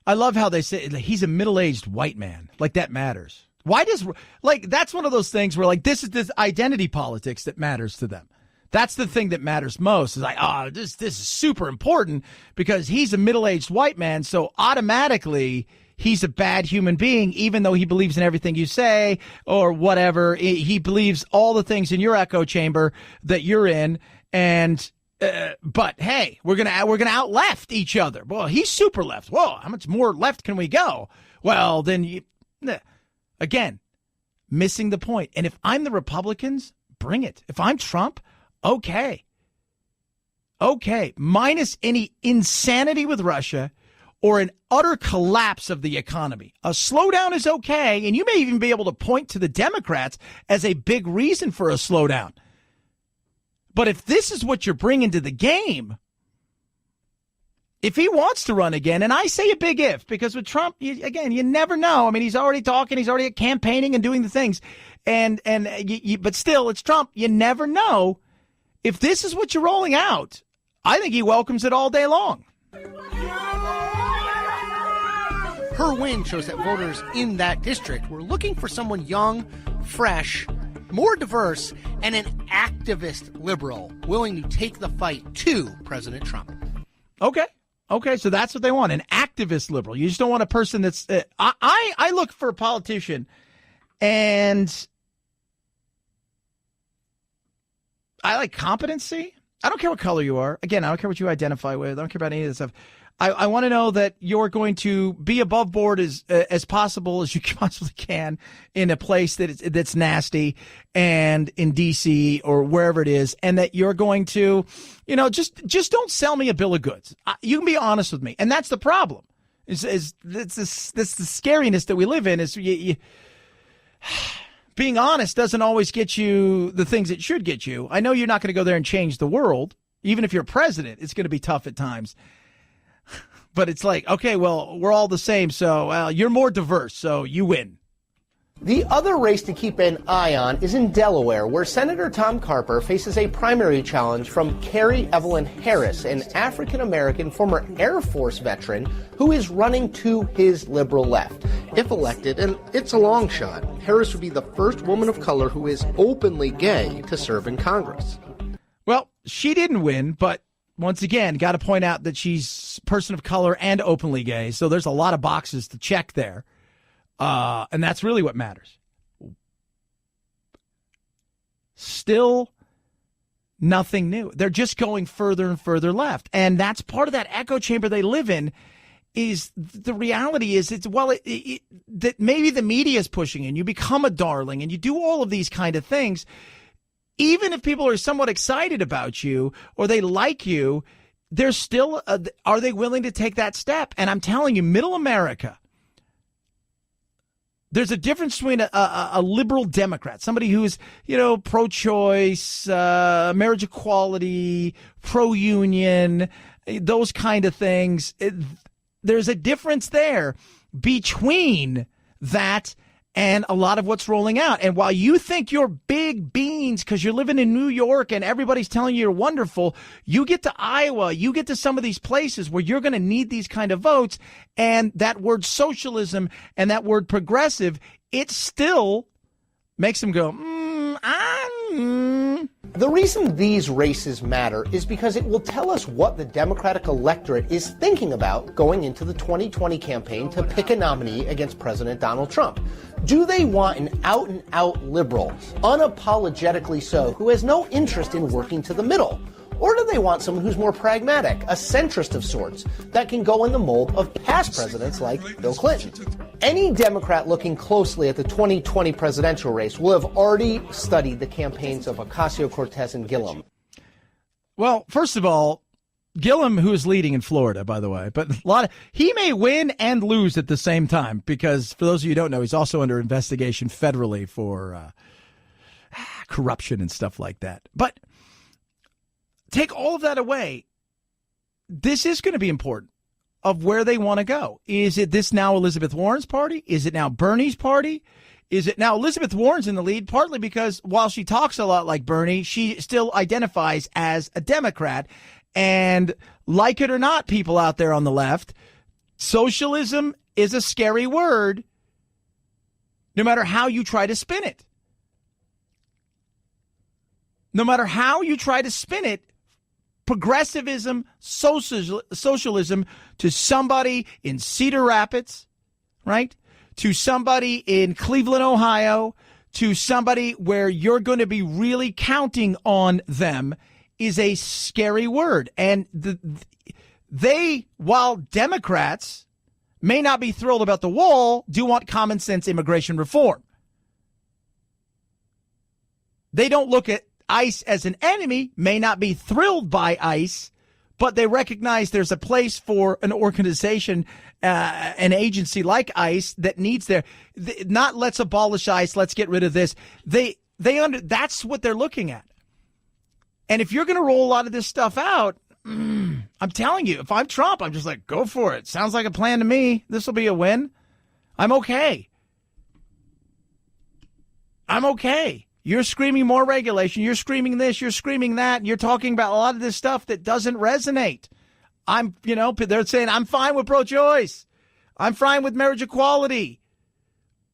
I love how they say he's a middle-aged white man. Like, that matters. Why does, like, that's one of those things where, like, this is this identity politics that matters to them. That's the thing that matters most. Is like, oh, this is super important because he's a middle-aged white man, so automatically he's a bad human being, even though he believes in everything you say or whatever. He believes all the things in your echo chamber that you're in, and but hey, we're gonna out left each other. Well, he's super left. Whoa, how much more left can we go? Well, then again, missing the point. And if I'm the Republicans, bring it. If I'm Trump, okay, minus any insanity with Russia or an utter collapse of the economy. A slowdown is okay, and you may even be able to point to the Democrats as a big reason for a slowdown. But if this is what you're bringing to the game, if he wants to run again, and I say a big if, because with Trump, you never know. I mean, he's already talking, he's already campaigning and doing the things, but still, it's Trump. You never know. If this is what you're rolling out, I think he welcomes it all day long. Her win shows that voters in that district were looking for someone young, fresh, more diverse, and an activist liberal willing to take the fight to President Trump. Okay, so that's what they want, an activist liberal. You just don't want a person that's I look for a politician, and I like competency. I don't care what color you are. Again, I don't care what you identify with. I don't care about any of this stuff. I want to know that you're going to be above board as possible as you possibly can in a place that's nasty and in D.C. or wherever it is, and that you're going to, just don't sell me a bill of goods. You can be honest with me, and that's the problem. It's the scariness that we live in. Is being honest doesn't always get you the things it should get you. I know you're not going to go there and change the world. Even if you're president, it's going to be tough at times. But it's like, okay, well, we're all the same, so you're more diverse, so you win. The other race to keep an eye on is in Delaware, where Senator Tom Carper faces a primary challenge from Carrie Evelyn Harris, an African-American former Air Force veteran who is running to his liberal left. If elected, and it's a long shot, Harris would be the first woman of color who is openly gay to serve in Congress. Well, she didn't win, but once again, got to point out that she's a person of color and openly gay, so there's a lot of boxes to check there. And that's really what matters. Still nothing new. They're just going further and further left. And that's part of that echo chamber they live in. Is the reality is that maybe the media is pushing and you become a darling and you do all of these kind of things. Even if people are somewhat excited about you or they like you, they're still, are they willing to take that step? And I'm telling you, middle America, there's a difference between a liberal Democrat, somebody who's, pro-choice, marriage equality, pro-union, those kind of things. There's a difference there between that and a lot of what's rolling out. And while you think you're big beans because you're living in New York and everybody's telling you you're wonderful, you get to Iowa, you get to some of these places where you're going to need these kind of votes. And that word socialism and that word progressive, it still makes them go, The reason these races matter is because it will tell us what the Democratic electorate is thinking about going into the 2020 campaign to pick a nominee against President Donald Trump. Do they want an out-and-out liberal, unapologetically so, who has no interest in working to the middle? Or do they want someone who's more pragmatic, a centrist of sorts, that can go in the mold of past presidents like Bill Clinton? Any Democrat looking closely at the 2020 presidential race will have already studied the campaigns of Ocasio-Cortez and Gillum. Well, first of all, Gillum, who is leading in Florida, by the way, but he may win and lose at the same time because, for those of you who don't know, he's also under investigation federally for corruption and stuff like that. But take all of that away, this is going to be important of where they want to go. Is it this now Elizabeth Warren's party? Is it now Bernie's party? Is it now Elizabeth Warren's in the lead? Partly because while she talks a lot like Bernie, she still identifies as a Democrat. And like it or not, people out there on the left, socialism is a scary word, no matter how you try to spin it. No matter how you try to spin it, progressivism, socialism to somebody in Cedar Rapids, right? To somebody in Cleveland, Ohio, to somebody where you're going to be really counting on them is a scary word. And while Democrats may not be thrilled about the wall, do want common sense immigration reform. They don't look at ICE as an enemy, may not be thrilled by ICE, but they recognize there's a place for an organization, an agency like ICE that needs not let's abolish ICE, let's get rid of this. That's what they're looking at. And if you're going to roll a lot of this stuff out, I'm telling you, if I'm Trump, I'm just like, go for it. Sounds like a plan to me. This will be a win. I'm okay. You're screaming more regulation. You're screaming this. You're screaming that. And you're talking about a lot of this stuff that doesn't resonate. They're saying, I'm fine with pro-choice. I'm fine with marriage equality.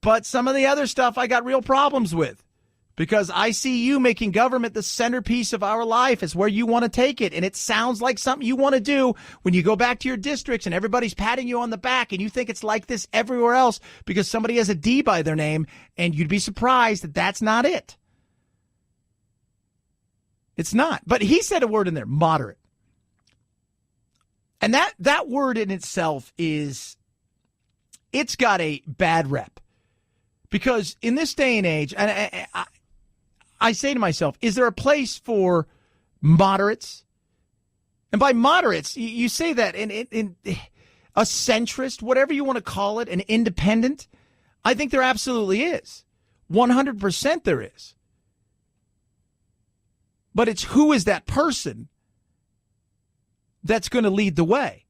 But some of the other stuff I got real problems with because I see you making government the centerpiece of our life is where you want to take it. And it sounds like something you want to do when you go back to your districts and everybody's patting you on the back and you think it's like this everywhere else because somebody has a D by their name and you'd be surprised that that's not it. It's not. But he said a word in there, moderate. And that word in itself it's got a bad rep. Because in this day and age, and I say to myself, is there a place for moderates? And by moderates, you say that in a centrist, whatever you want to call it, an independent. I think there absolutely is. 100% there is. But it's who is that person that's going to lead the way?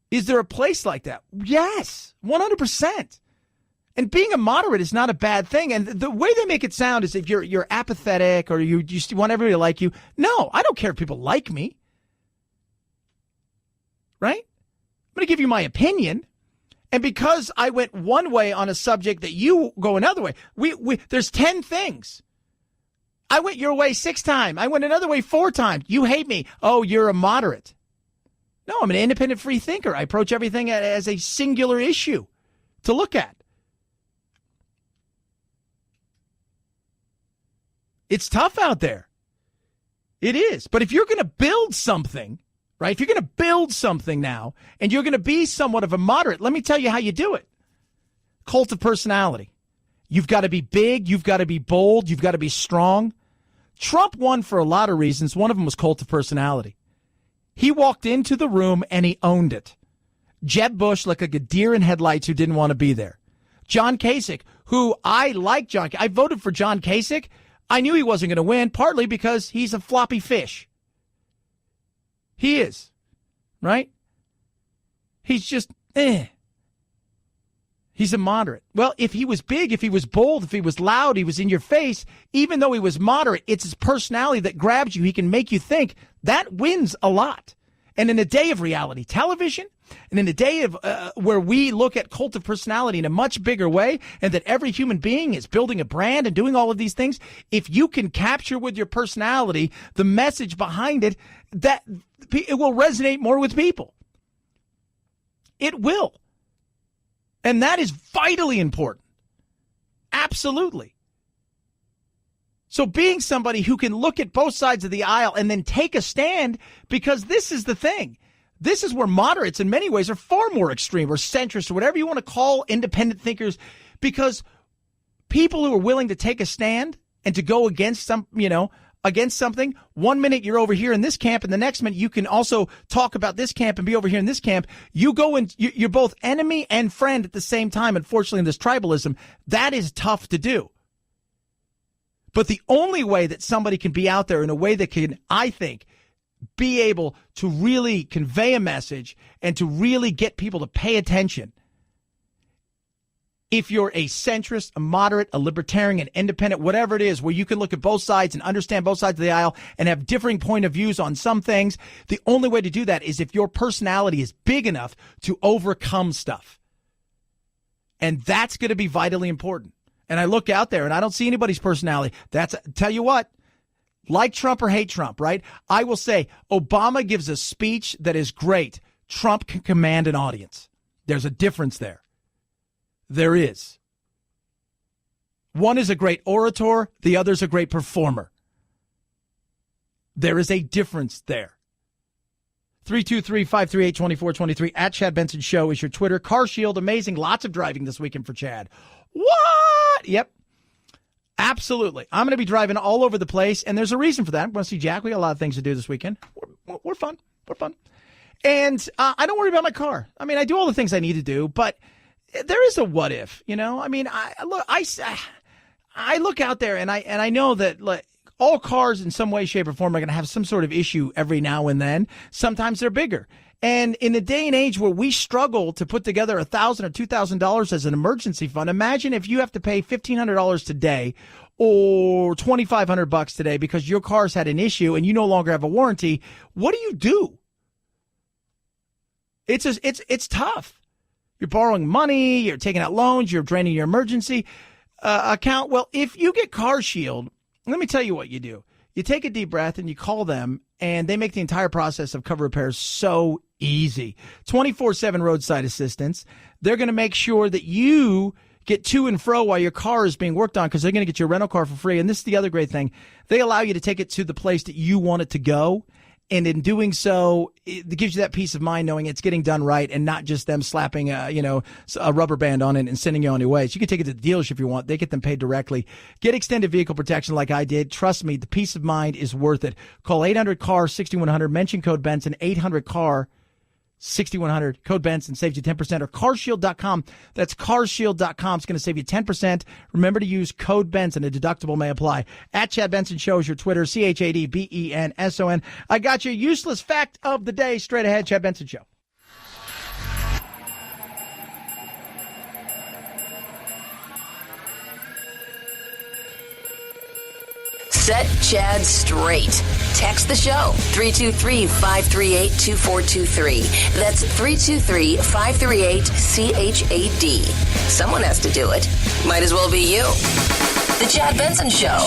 Is there a place like that? Yes, 100%. And being a moderate is not a bad thing. And the way they make it sound is if you're apathetic or you just want everybody to like you. No, I don't care if people like me. Right? I'm going to give you my opinion. And because I went one way on a subject that you go another way, there's 10 things. I went your way 6 times. I went another way 4 times. You hate me. Oh, you're a moderate. No, I'm an independent free thinker. I approach everything as a singular issue to look at. It's tough out there. It is. But if you're going to build something, right, if you're going to build something now and you're going to be somewhat of a moderate, let me tell you how you do it. Cult of personality. You've got to be big. You've got to be bold. You've got to be strong. Trump won for a lot of reasons. One of them was cult of personality. He walked into the room and he owned it. Jeb Bush like a deer in headlights who didn't want to be there. John Kasich, who I like I voted for John Kasich. I knew he wasn't going to win, partly because he's a floppy fish. He is, right? He's just, He's a moderate. Well, if he was big, if he was bold, if he was loud, he was in your face, even though he was moderate, it's his personality that grabs you. He can make you think. That wins a lot. And in a day of reality television, and in a day of where we look at cult of personality in a much bigger way, and that every human being is building a brand and doing all of these things, if you can capture with your personality the message behind it, that it will resonate more with people. It will. And that is vitally important. Absolutely. So being somebody who can look at both sides of the aisle and then take a stand, because this is the thing. This is where moderates in many ways are far more extreme or centrist or whatever you want to call independent thinkers, because people who are willing to take a stand and to go against against something, 1 minute you're over here in this camp, and the next minute you can also talk about this camp and be over here in this camp. You go and you're both enemy and friend at the same time. Unfortunately, in this tribalism, that is tough to do. But the only way that somebody can be out there in a way that can, I think, be able to really convey a message and to really get people to pay attention, if you're a centrist, a moderate, a libertarian, an independent, whatever it is, where you can look at both sides and understand both sides of the aisle and have differing point of views on some things, the only way to do that is if your personality is big enough to overcome stuff. And that's going to be vitally important. And I look out there and I don't see anybody's personality. Tell you what, like Trump or hate Trump, right? I will say Obama gives a speech that is great. Trump can command an audience. There's a difference there. There is. One is a great orator. The other is a great performer. There is a difference there. 323-538-2423 at Chad Benson Show is your Twitter. Car Shield, amazing. Lots of driving this weekend for Chad. What? Yep. Absolutely. I'm going to be driving all over the place, and there's a reason for that. I'm going to see Jack. We got a lot of things to do this weekend. We're fun. We're fun. And I don't worry about my car. I mean, I do all the things I need to do, but there is a what if, I mean, I look out there and I know that all cars in some way, shape, or form are going to have some sort of issue every now and then. Sometimes they're bigger. And in a day and age where we struggle to put together $1,000 or $2,000 as an emergency fund, imagine if you have to pay $1,500 today or $2,500 today because your car's had an issue and you no longer have a warranty. What do you do? It's tough. You're borrowing money, you're taking out loans, you're draining your emergency account. Well, if you get Car Shield, let me tell you what you do. You take a deep breath and you call them, and they make the entire process of cover repairs so easy. 24/7 roadside assistance. They're going to make sure that you get to and fro while your car is being worked on, because they're going to get your rental car for free. And this is the other great thing. They allow you to take it to the place that you want it to go. And in doing so, it gives you that peace of mind knowing it's getting done right and not just them slapping a rubber band on it and sending you on your way. So you can take it to the dealership if you want. They get them paid directly. Get extended vehicle protection like I did. Trust me, the peace of mind is worth it. Call 800-CAR-6100. Mention code Benson, 800-CAR-6100. Code Benson saves you 10%. Or carshield.com. That's carshield.com. It's going to save you 10%. Remember to use code Benson. A deductible may apply. At Chad Benson Show is your Twitter. ChadBenson. I got your useless fact of the day straight ahead. Chad Benson Show. Set Chad straight. Text the show, 323-538-2423. That's 323-538-CHAD. Someone has to do it. Might as well be you. The Chad Benson Show.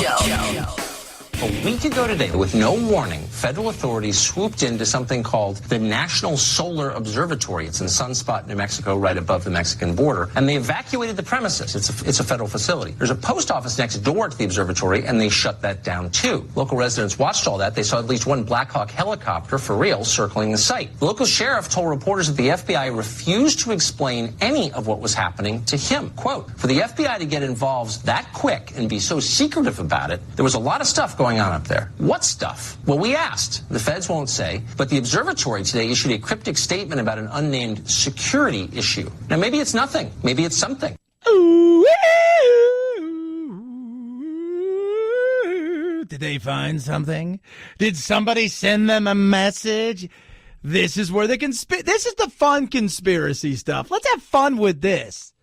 A week ago today, with no warning, federal authorities swooped into something called the National Solar Observatory. It's in Sunspot, New Mexico, right above the Mexican border. And they evacuated the premises. It's a federal facility. There's a post office next door to the observatory, and they shut that down, too. Local residents watched all that. They saw at least one Black Hawk helicopter, for real, circling the site. The local sheriff told reporters that the FBI refused to explain any of what was happening to him. Quote, for the FBI to get involved that quick and be so secretive about it, there was a lot of stuff going on up there. What stuff? Well, we asked. The feds won't say. But the observatory today issued a cryptic statement about an unnamed security issue. Now, maybe it's nothing. Maybe it's something. Did they find something? Did somebody send them a message? This is where this is the fun conspiracy stuff. Let's have fun with this.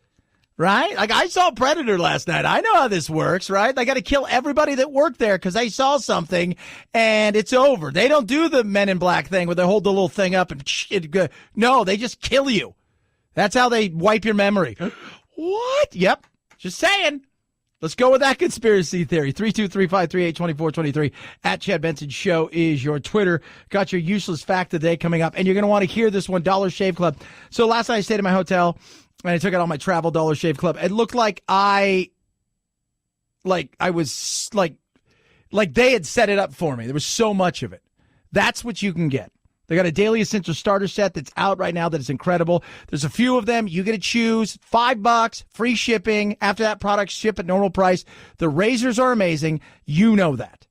right? Like, I saw Predator last night. I know how this works, right? They got to kill everybody that worked there because they saw something, and it's over. They don't do the Men in Black thing where they hold the little thing up and no, they just kill you. That's how they wipe your memory. What? Yep. Just saying. Let's go with that conspiracy theory. 323-538-2423 at Chad Benson Show is your Twitter. Got your useless fact of the day coming up, and you're going to want to hear this one, Dollar Shave Club. So last night I stayed in my hotel, and I took out all my travel Dollar Shave Club. It looked like I was they had set it up for me. There was so much of it. That's what you can get. They got a Daily Essential Starter Set that's out right now that is incredible. There's a few of them. You get to choose. $5, free shipping. After that, products ship at normal price. The razors are amazing. You know that,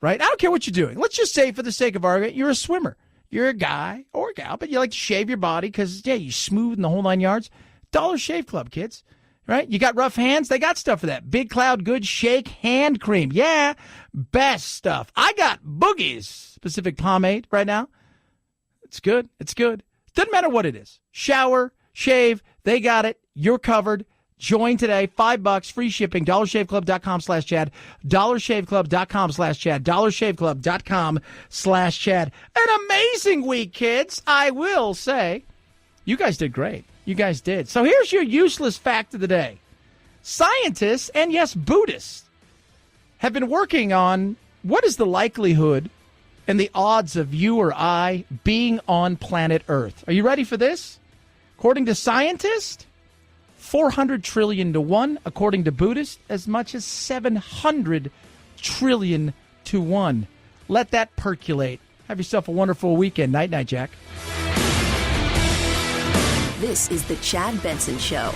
right? I don't care what you're doing. Let's just say, for the sake of argument, you're a swimmer. You're a guy or a gal, but you like to shave your body because, yeah, you smooth in the whole 9 yards. Dollar Shave Club, kids, right? You got rough hands? They got stuff for that. Big Cloud Good Shake Hand Cream. Yeah, best stuff. I got Boogie's specific pomade right now. It's good. It's good. Doesn't matter what it is. Shower, shave, they got it. You're covered. Join today. $5, free shipping. DollarShaveClub.com/Chad. DollarShaveClub.com/Chad. DollarShaveClub.com/Chad. An amazing week, kids. I will say, you guys did great. You guys did. So here's your useless fact of the day. Scientists, and yes, Buddhists, have been working on what is the likelihood and the odds of you or I being on planet Earth. Are you ready for this? According to scientists, 400 trillion to 1. According to Buddhists, as much as 700 trillion to 1. Let that percolate. Have yourself a wonderful weekend. Night, night, Jack. This is the Chad Benson Show.